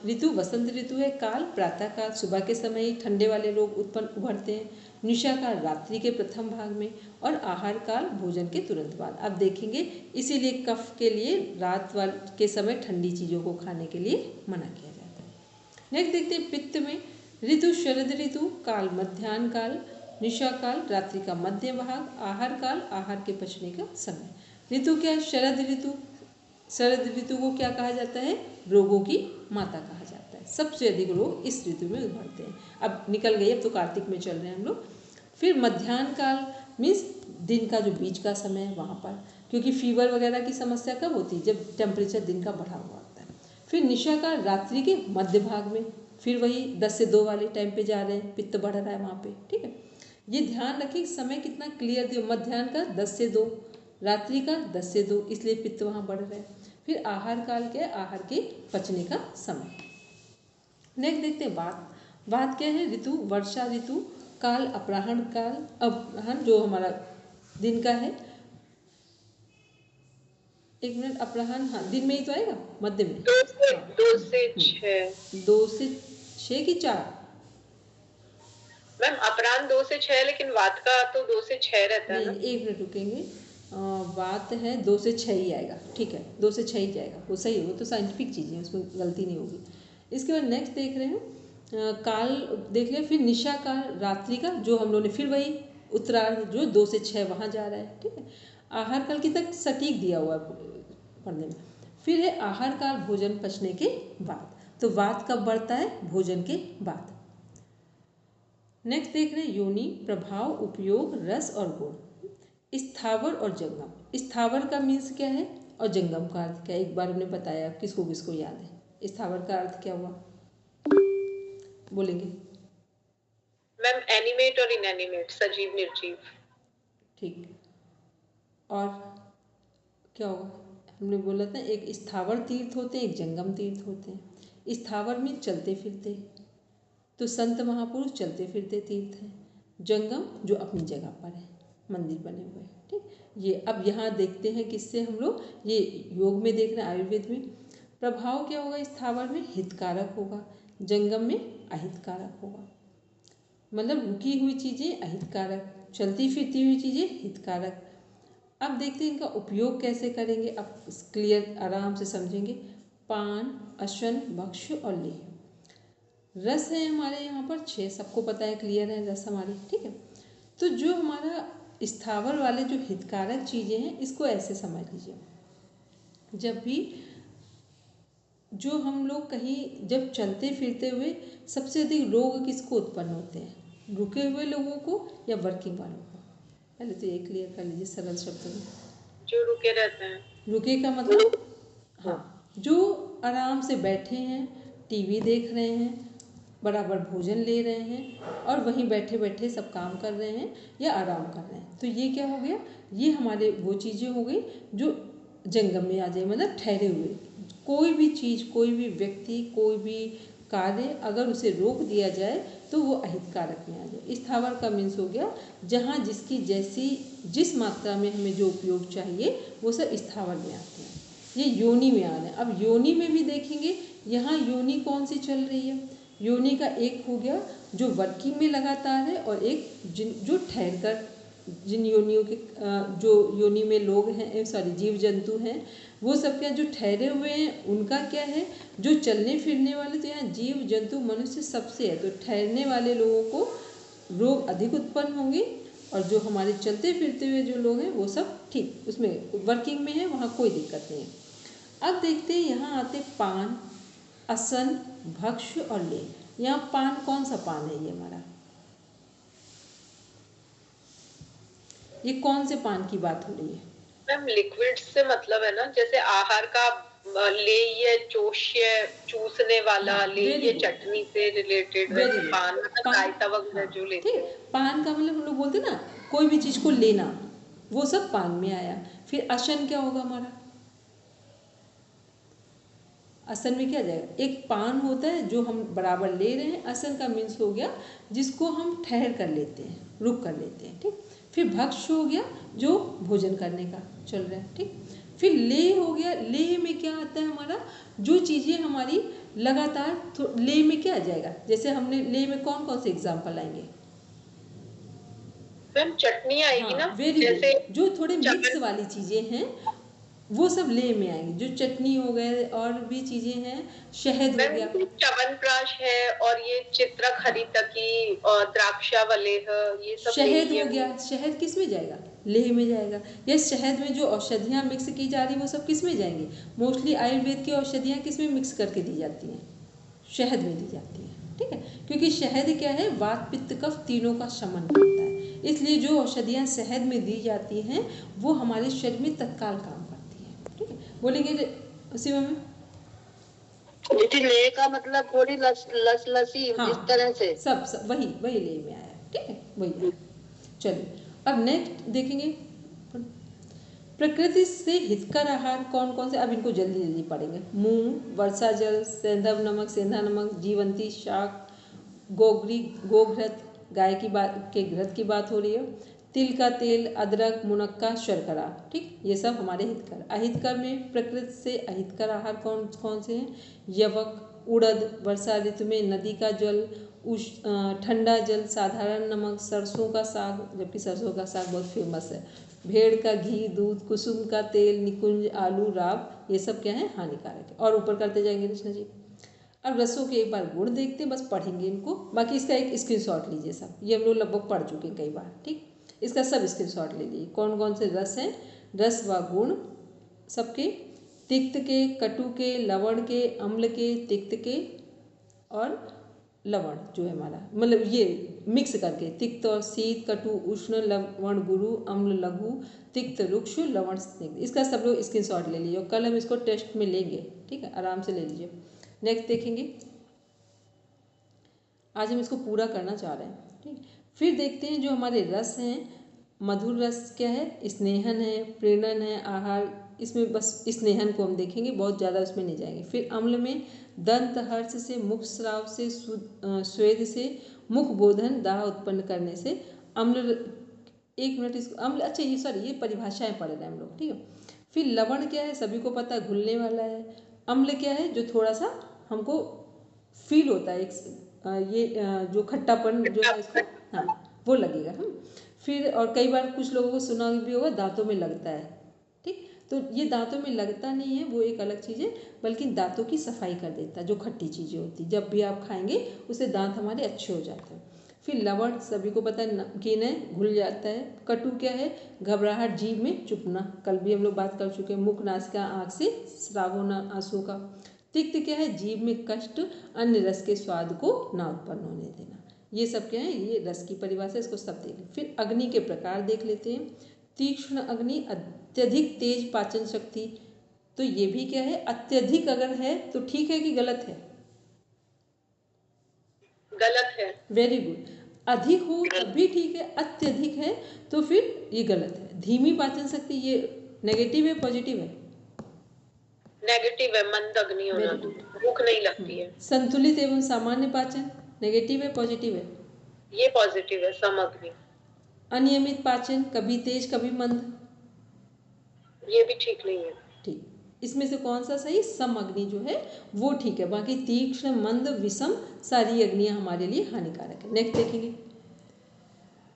S3: ऋतु वसंत ऋतु है। काल प्रातः काल, सुबह के समय ही ठंडे वाले रोग उत्पन्न उभरते हैं। निशा काल रात्रि के प्रथम भाग में, और आहार काल भोजन के तुरंत बाद। अब देखेंगे इसीलिए कफ के लिए रात वाले के समय ठंडी चीज़ों को खाने के लिए मना किया जाता है। नेक्स्ट देखते हैं पित्त में। ऋतु शरद ऋतु, काल मध्याह्न काल, निशा काल रात्रि का मध्य भाग, आहार काल आहार के पचने का समय। ऋतु क्या है? शरद ऋतु। शरद ऋतु को क्या कहा जाता है? रोगों की माता कहा जाता है। सबसे अधिक रोग इस ऋतु में उभरते हैं। अब निकल गई, अब तो कार्तिक में चल रहे हैं हम लोग। फिर मध्याह्न काल मीन्स दिन का जो बीच का समय है वहाँ पर, क्योंकि फीवर वगैरह की समस्या कब होती है? जब टेम्परेचर दिन का बढ़ा हुआ होता है। फिर निशा काल रात्रि के मध्य भाग में, फिर वही 10 से 2 वाले टाइम पे जा रहे हैं, पित्त बढ़ रहा है वहाँ पे। ठीक है, ये ध्यान रखिए समय कितना क्लियर दियो। मध्याह्न का 10 से 2, रात्रि का 10 से 2, इसलिए पित्त वहाँ बढ़ रहा है। फिर आहार काल क्या है? आहार के पचने का समय। नेक्स्ट देखते हैं वात। वात क्या है? ऋतु वर्षा ऋतु, काल अपराह्न काल, अपराह्न जो हमारा दिन का है। एक मिनट, अपराह्न हाँ दिन में ही तो आएगा, मध्य में।
S1: 2 से 6।
S3: 2 से 6 की 4?
S1: मैम अपराह्न 2 से 6, लेकिन वात का तो 2 से 6 रहता है ना।
S3: नहीं, एक मिनट रुकेंगे। बात है 2 से 6 ही आएगा। ठीक है, 2 से 6 ही जाएगा, वो सही है, वो तो साइंटिफिक चीज़ है, उसमें गलती नहीं होगी। इसके बाद नेक्स्ट देख रहे हैं काल देख लिया। फिर निशा काल रात्रि का, जो हम लोगों ने फिर वही उत्तरार्ध जो 2 से 6 वहाँ जा रहा है। ठीक है, आहार काल की तक सटीक दिया हुआ पढ़ने में। फिर है आहार काल भोजन पचने के बाद। तो वात कब बढ़ता है? भोजन के बाद। नेक्स्ट देख रहे हैं योनि, प्रभाव, उपयोग, रस और गुण। स्थावर और जंगम। स्थावर का मीन्स क्या है और जंगम का अर्थ क्या है? एक बार हमने बताया, किसको किसको याद है? स्थावर का अर्थ क्या हुआ, बोलेंगे?
S1: मैम एनिमेट और इनएनिमेट, सजीव निर्जीव।
S3: ठीक, और क्या होगा? हमने बोला था एक स्थावर तीर्थ होते हैं, एक जंगम तीर्थ होते हैं। स्थावर में चलते फिरते, तो संत महापुरुष चलते फिरते तीर्थ हैं। जंगम जो अपनी जगह पर है, मंदिर बने हुए हैं। ठीक, ये अब यहाँ देखते हैं किससे हम लोग, ये योग में देख रहे हैं, आयुर्वेद में प्रभाव क्या होगा, स्थावर में हितकारक होगा, जंगम में अहितकारक होगा। मतलब रुकी हुई चीज़ें अहितकारक, चलती फिरती हुई चीज़ें हितकारक। अब देखते हैं इनका उपयोग कैसे करेंगे, अब क्लियर आराम से समझेंगे। पान, अश्वन, भक्ष और लेह। रस है हमारे यहाँ पर 6, सबको पता है, क्लियर है रस हमारे। ठीक है, तो जो हमारा स्थावर वाले जो हितकारक चीज़ें हैं, इसको ऐसे समझ लीजिए। जब भी जो हम लोग कहीं जब चलते फिरते हुए सबसे अधिक रोग किसको उत्पन्न होते हैं, रुके हुए लोगों को या वर्किंग वालों को? पहले तो ये क्लियर कर लीजिए सरल शब्दों में।
S1: जो रुके रहते हैं।
S3: रुके का मतलब, हाँ, जो आराम से बैठे हैं, टीवी देख रहे हैं, बराबर भोजन ले रहे हैं और वहीं बैठे बैठे सब काम कर रहे हैं या आराम कर रहे हैं, तो ये क्या हो गया, ये हमारे वो चीज़ें हो गई जो जंगम में आ जाए, मतलब ठहरे हुए। कोई भी चीज़, कोई भी व्यक्ति, कोई भी कार्य अगर उसे रोक दिया जाए तो वो अहितकारक में आ जाए। स्थावर का मीन्स हो गया जहाँ जिसकी जैसी जिस मात्रा में हमें जो उपयोग चाहिए वो सब स्थावर में आते हैं। ये योनि में आ रहे हैं। अब योनि में भी देखेंगे, यहाँ योनि कौन सी चल रही है। योनि का एक हो गया जो वर्किंग में लगातार है और एक जो ठहर कर, जिन योनियों के जो योनि में लोग हैं, सॉरी जीव जंतु हैं, वो सब क्या जो ठहरे हुए हैं उनका क्या है, जो चलने फिरने वाले, तो यहाँ जीव जंतु मनुष्य सबसे है, तो ठहरने वाले लोगों को रोग अधिक उत्पन्न होंगे और जो हमारे चलते फिरते हुए जो लोग हैं वो सब ठीक उसमें वर्किंग में है, वहाँ कोई दिक्कत नहीं है। अब देखते हैं यहाँ आते पान, असन, भक्ष और लेह। यहाँ पान कौन सा पान है, ये हमारा, ये कौन से पान की बात हो रही है?
S1: मैम लिक्विड से मतलब है ना, जैसे आहार का लेय, चोष्य, चूसने वाला,
S3: हाँ,
S1: लेय चटनी से रिलेटेड, पान मतलब रायता वगैरह जो लेते हैं।
S3: पान का मतलब हम लोग बोलते ना कोई भी चीज को लेना, वो सब पान में आया। फिर असन क्या होगा हमारा, असन में क्या जाएगा, एक पान होता है जो हम बराबर ले रहे हैं, असन का मीन्स हो गया जिसको हम ठहर कर लेते हैं, रुक कर लेते हैं। ठीक, फिर भक्ष हो गया जो भोजन करने का चल रहा है। ठीक, फिर लेह हो गया, लेह में क्या आता है हमारा, जो चीज़ें हमारी लगातार, तो लेह में क्या आ जाएगा, जैसे हमने लेह में कौन कौन से एग्जाम्पल आएंगे,
S1: मैम चटनी आएगी ना,
S3: जैसे जो थोड़े मिक्स वाली चीज़ें हैं वो सब लेह में आएंगी, जो चटनी हो गए और भी चीज़ें हैं, शहद हो गया,
S1: च्यवनप्राश है, और ये चित्रक हरितकी और द्राक्षावलेह, ये सब
S3: शहद हो गया। शहद किस में जाएगा, लेह में जाएगा। या शहद में जो औषधियाँ मिक्स की जा रही वो सब किस में जाएंगी, मोस्टली आयुर्वेद की औषधियाँ किस में मिक्स करके दी जाती हैं, शहद में दी जाती है। ठीक है, क्योंकि शहद क्या है, वात पित्त कफ तीनों का शमन करता है, इसलिए जो औषधियाँ शहद में दी जाती हैं वो हमारे शरीर में तत्काल काम करती हैं। ठीक है, बोलेंगे उसी में
S2: ले का मतलब थोड़ी लसी,
S3: हाँ,
S2: इस तरह से
S3: सब वही ले में आया। ठीक है, वही आया। चलिए अब नेक्स्ट देखेंगे, प्रकृति से हितकर आहार कौन कौन से, अब इनको जल्दी जल्दी पढ़ेंगे। मूंग, वर्षा जल, सेंधव नमक, सेंधा नमक, जीवंती शाक, गोगरी, गोघृत, गाय की बात के घृत की बात हो रही है, तिल का तेल, अदरक, मुनक्का, शर्करा। ठीक, ये सब हमारे हितकर। अहितकर में प्रकृति से अहितकर आहार कौन कौन से हैं, यवक, उड़द, वर्षा ऋतु में नदी का जल, ठंडा जल, साधारण नमक, सरसों का साग, जबकि सरसों का साग बहुत फेमस है, भेड़ का घी, दूध, कुसुम का तेल, निकुंज, आलू, राब, ये सब क्या है, हानिकारक है। और ऊपर करते जाएंगे कृष्ण जी। अब रसों के एक बार गुण देखते हैं, बस पढ़ेंगे इनको, बाकी इसका एक स्क्रीनशॉट लीजिए सब, ये हम लोग लगभग पढ़ चुके हैं कई बार। ठीक, इसका सब स्क्रीनशॉट ले लीजिए, कौन कौन से रस हैं, रस व गुण सबके, तिक्त के, कटु के, लवण के, अम्ल के, तिक्त के और लवण जो है हमारा, मतलब ये मिक्स करके, तिक्त और शीत, कटु उष्ण, लवण गुरु, अम्ल लघु, तिक्त रुक्ष, लवण स्निग्ध। इसका सब लोग स्क्रीनशॉट ले लीजिए, कल हम इसको टेस्ट में लेंगे। ठीक है, आराम से ले लीजिए। नेक्स्ट देखेंगे, आज हम इसको पूरा करना चाह रहे हैं। ठीक, फिर देखते हैं जो हमारे रस हैं, मधुर रस क्या है, स्नेहन है, प्रेरणन है, आहार इसमें बस स्नेहन को हम देखेंगे, बहुत ज़्यादा उसमें नहीं जाएंगे। फिर अम्ल में दंत हर्ष से, मुख स्राव से, स्वेद से, मुख बोधन दाह उत्पन्न करने से अम्ल। एक मिनट इसको अम्ल, अच्छा ये सॉरी ये परिभाषाएं पढ़ रहे हैं हम लोग, ठीक है। फिर लवण क्या है, सभी को पता है घुलने वाला है। अम्ल क्या है, जो थोड़ा सा हमको फील होता है, जो खट्टापन जो है इसको, हाँ वो लगेगा हम। फिर और कई बार कुछ लोगों को सुना भी होगा दांतों में लगता है, ठीक। तो ये दांतों में लगता नहीं है, वो एक अलग चीज़ है, बल्कि दांतों की सफाई कर देता है। जो खट्टी चीज़ें होती जब भी आप खाएंगे उससे दांत हमारे अच्छे हो जाते हैं। फिर लवण सभी को पता है नमकीन है, घुल जाता है। कटु क्या है, घबराहट, जीभ में चुभना, कल भी हम लोग बात कर चुके हैं। मुख नासिका आँख से स्राव होना आंसू का। तिक्त क्या है, जीभ में कष्ट, अन्य रस के स्वाद को ना उत्पन्न होने देना। ये सब क्या है, ये रस की परिभाषा, इसको सब देख लें। फिर अग्नि के प्रकार देख लेते हैं। तीक्ष्ण अग्नि, अत्यधिक तेज पाचन शक्ति। तो ये भी क्या है, अत्यधिक अगर है तो ठीक है कि गलत है?
S1: गलत है।
S3: Very good. अधिक हो तब भी ठीक है, अत्यधिक है तो फिर ये गलत है। धीमी पाचन शक्ति, ये नेगेटिव है पॉजिटिव है?
S1: नेगेटिव है, मंद अग्नि होना, भूख नहीं लगती है।
S3: संतुलित एवं सामान्य पाचन, नेगेटिव है पॉजिटिव है?
S1: ये पॉजिटिव है, सम अग्नि।
S3: अनियमित पाचन, कभी तेज कभी मंद,
S1: ये भी ठीक नहीं है।
S3: ठीक। इसमें से कौन सा सही, सम अग्नि जो है वो ठीक है। बाकी तीक्ष्ण, मंद, विषम सारी अग्नियां हमारे लिए हानिकारक है। नेक्स्ट देखेंगे।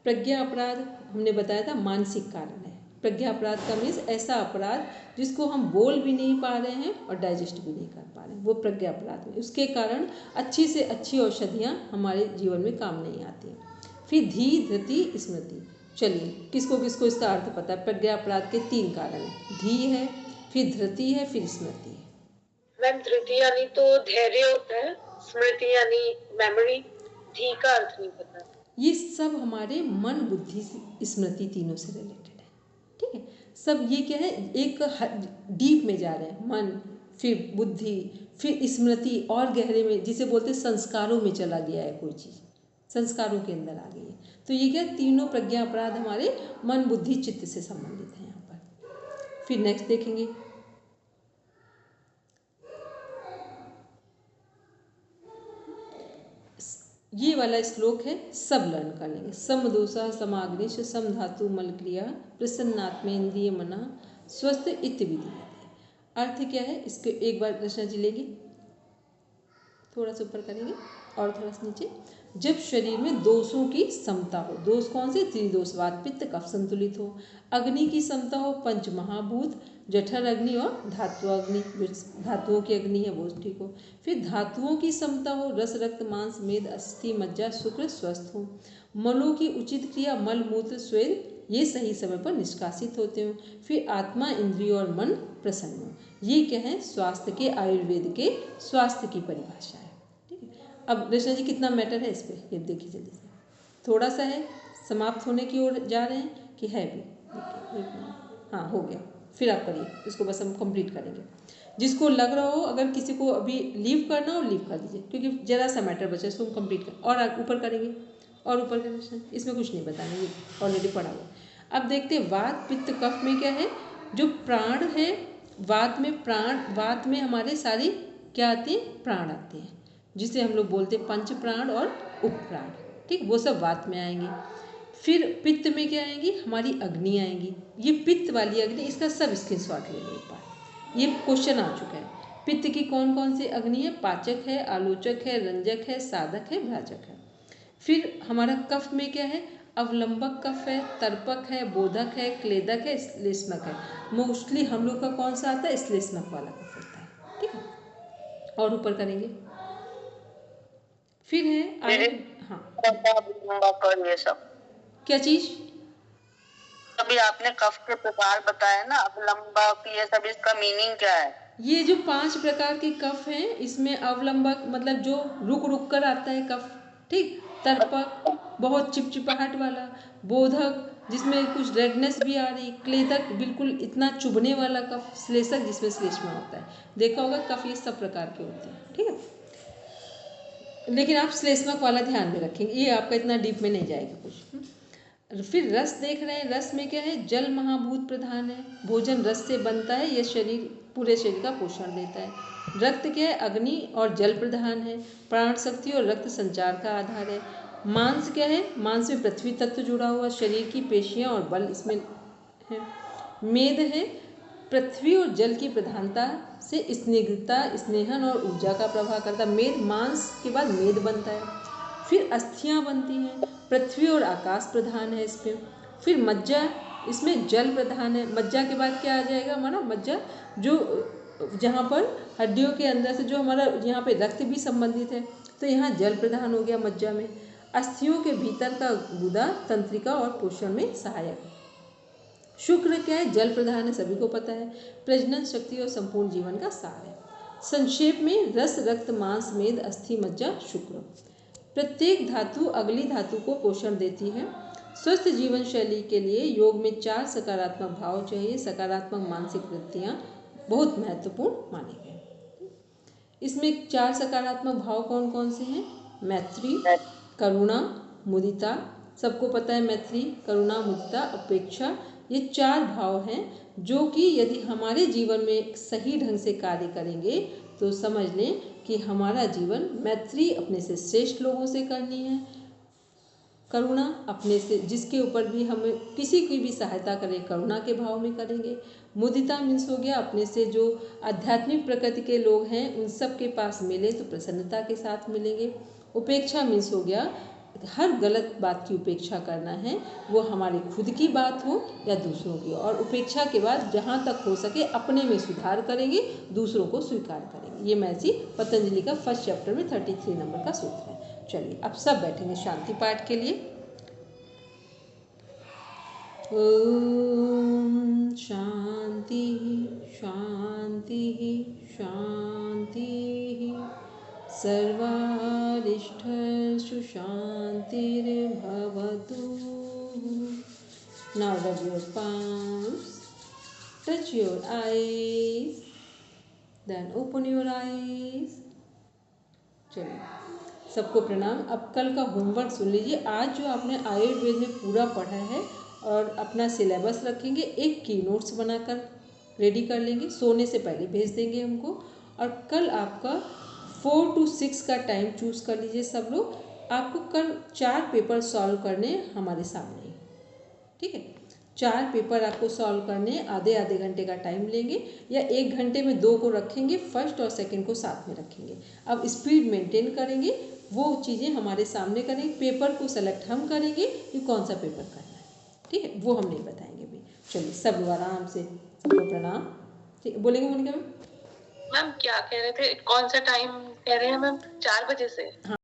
S3: प्रज्ञा अपराध, हमने बताया था मानसिक कारण है। प्रज्ञा अपराध का मीन्स ऐसा अपराध जिसको हम बोल भी नहीं पा रहे हैं और डाइजेस्ट भी नहीं कर पा रहे हैं, वो प्रज्ञा अपराध में। उसके कारण अच्छी से अच्छी औषधियाँ हमारे जीवन में काम नहीं आती हैं। फिर धी, धृति, स्मृति। चलिए किसको किसको इसका अर्थ पता है। प्रज्ञा अपराध के 3 कारण हैं, धी है, फिर धृति है, फिर स्मृति है।
S1: मैम धृति यानी तो धैर्य होता है, स्मृति यानी मेमोरी, धी का अर्थ नहीं पता।
S3: ये सब हमारे मन, बुद्धि, स्मृति तीनों से रिलेटेड है, ठीक है। सब ये क्या है, एक डीप में जा रहे हैं। मन, फिर बुद्धि, फिर स्मृति, और गहरे में जिसे बोलते हैं संस्कारों में चला गया है, कोई चीज़ संस्कारों के अंदर आ गई है। तो ये क्या, तीनों प्रज्ञा अपराध हमारे मन, बुद्धि, चित्त से संबंधित हैं यहाँ पर। फिर नेक्स्ट देखेंगे। ये वाला श्लोक है, सब लर्न कर लेंगे। सम दोषा समाग्निश सम धातु मल क्रिया प्रसन्नात्मेन्द्रिय मना स्वस्थ इत्य विधि। अर्थ क्या है, इसके एक बार रचना जी लेंगे, थोड़ा सा ऊपर करेंगे और थोड़ा सा नीचे। जब शरीर में दोषों की समता हो, दोष कौन से, त्रिदोष, वात पित्त कफ संतुलित हो। अग्नि की समता हो, पंच महाभूत, जठर अग्नि और धातु अग्नि, जो धातुओं की अग्नि है वो ठीक हो। फिर धातुओं की समता हो, रस, रक्त, मांस, मेद, अस्थि, मज्जा, शुक्र स्वस्थ हो। मलों की उचित क्रिया, मल, मूत्र, स्वेद, ये सही समय पर निष्कासित होते हो। फिर आत्मा, इंद्रिय और मन प्रसन्न हो। ये क्या है, स्वास्थ्य के, आयुर्वेद के स्वास्थ्य की परिभाषा है, ठीक है। अब रचना जी कितना मैटर है इस पर, ये देखिए जल्दी से। थोड़ा सा है, समाप्त होने की ओर जा रहे हैं कि है भी, देखिए एक मिनट, हाँ हो गया। फिर आप करिए इसको, बस हम कंप्लीट करेंगे। जिसको लग रहा हो अगर किसी को अभी लीव करना हो लीव कर दीजिए, क्योंकि जरा सा मैटर बचा, इसको हम कंप्लीट कर और ऊपर करेंगे और ऊपर का क्वेश्चन, इसमें कुछ नहीं बताना, ये ऑलरेडी पढ़ा हुआ। अब देखते हैं वात पित्त कफ में क्या है, जो प्राण है। वात में प्राण, वात में हमारे सारी क्या आती है, प्राण आते हैं, जिसे हम लोग बोलते हैं पंच प्राण और उपप्राण, ठीक, वो सब वात में आएंगे। फिर पित्त में क्या आएंगी, हमारी अग्नि आएंगी। ये पित्त वाली अग्नि, इसका सब स्क्रीनशॉट ले लो एक बार, ये क्वेश्चन आ चुका है। पित्त की कौन कौन सी अग्नि है, पाचक है, आलोचक है, रंजक है, साधक है, भ्राजक है। फिर हमारा कफ में क्या है, अवलंबक कफ है, तर्पक है, बोधक है, क्लेदक है, श्लेष्मक है। मोस्टली हम लोग का कौन सा आता है, श्लेष्मक वाला कफ होता है, ठीक है। और ऊपर करेंगे। फिर है
S2: हाँ ये सब
S3: क्या चीज,
S2: अभी आपने कफ के प्रकार बताए ना, अवलंबक, ये सब, इसका मीनिंग क्या है?
S3: ये जो 5 प्रकार के कफ हैं, इसमें अवलंबक मतलब जो रुक रुक कर आता है कफ, ठीक। तर्पक बहुत चिपचिपाहट वाला, बोधक जिसमें कुछ रेडनेस भी आ रही, क्लेदक बिल्कुल इतना चुभने वाला कफ, श्लेषक जिसमें श्लेष्मा होता है। देखा होगा कफ ये सब प्रकार के होते हैं, ठीक है। लेकिन आप श्लेष्मक वाला ध्यान में रखेंगे, ये आपका इतना डीप में नहीं जाएगा कुछ। फिर रस देख रहे हैं, रस में क्या है, जल महाभूत प्रधान है, भोजन रस से बनता है, यह शरीर पूरे शरीर का पोषण देता है। रक्त क्या है, अग्नि और जल प्रधान है, प्राण शक्ति और रक्त संचार का आधार है। मांस क्या है, मांस में पृथ्वी तत्व जुड़ा हुआ, शरीर की पेशियां और बल इसमें है। मेद है, पृथ्वी और जल की प्रधानता से स्निग्धता, स्नेहन और ऊर्जा का प्रभाव करता है। मेद, मांस के बाद मेद बनता है। फिर अस्थियां बनती हैं, पृथ्वी और आकाश प्रधान है इसमें। फिर मज्जा, इसमें जल प्रधान है। मज्जा के बाद क्या आ जाएगा हमारा, मज्जा जो जहाँ पर हड्डियों के अंदर से जो हमारा यहाँ पे रक्त भी संबंधित है, तो यहाँ जल प्रधान हो गया मज्जा में। अस्थियों के भीतर का गुदा तंत्रिका और पोषण में सहायक है। शुक्र क्या है, जल प्रधान है, सभी को पता है, प्रजनन शक्ति और संपूर्ण जीवन का सार है। संक्षेप में रस, रक्त, मांस, मेद, अस्थि, मज्जा, शुक्र। प्रत्येक धातु अगली धातु को पोषण देती है। स्वस्थ जीवन शैली के लिए योग में 4 सकारात्मक भाव चाहिए। सकारात्मक मानसिक वृत्तियाँ बहुत महत्वपूर्ण माने गए। इसमें 4 सकारात्मक भाव कौन कौन से हैं, मैत्री, करुणा, मुदिता, सबको पता है मैत्री, करुणा, मुदिता, अपेक्षा, ये 4 भाव हैं जो कि यदि हमारे जीवन में सही ढंग से कार्य करेंगे तो समझ लें कि हमारा जीवन, मैत्री अपने से श्रेष्ठ लोगों से करनी है, करुणा अपने से जिसके ऊपर भी हमें किसी की भी सहायता करें करुणा के भाव में करेंगे। मुदिता मीन्स हो गया अपने से जो आध्यात्मिक प्रकृति के लोग हैं उन सब के पास मिले तो प्रसन्नता के साथ मिलेंगे। उपेक्षा मीन्स हो गया हर गलत बात की उपेक्षा करना है, वो हमारी खुद की बात हो या दूसरों की, और उपेक्षा के बाद जहाँ तक हो सके अपने में सुधार करेंगे, दूसरों को स्वीकार करेंगे। ये महर्षि पतंजलि का फर्स्ट चैप्टर में 33 नंबर का सूत्र है। चलिए अब सब बैठेंगे शांति पाठ के लिए। ओम शांति शांति शांति, सर्वारिष्ठेषु शांतिर्भवतु। Now rub your palms, touch your eyes, then open your eyes. चलिए सबको प्रणाम। अब कल का होमवर्क सुन लीजिए। आज जो आपने आयुर्वेद में पूरा पढ़ा है और अपना सिलेबस रखेंगे, एक की नोट्स बनाकर रेडी कर लेंगे, सोने से पहले भेज देंगे हमको। और कल आपका 4 to 6 का टाइम चूज़ कर लीजिए सब लोग। आपको कल 4 पेपर सॉल्व करने हमारे सामने, ठीक है। 4 पेपर आपको सॉल्व करने आधे आधे घंटे का टाइम लेंगे, या 1 घंटे में 2 को रखेंगे, फर्स्ट और सेकंड को साथ में रखेंगे। अब स्पीड मेंटेन करेंगे, वो चीज़ें हमारे सामने करेंगे। पेपर को सेलेक्ट हम करेंगे कि कौन सा पेपर करना है, ठीक है, वो हम नहीं बताएंगे भी। चलिए सब लोग आराम से, सबको प्रणाम। ठीक, बोलेंगे मोनिका मैम?
S4: मैम क्या कह रहे थे, कौन सा टाइम कह रहे हैं मैम? 4 बजे से?
S3: हाँ।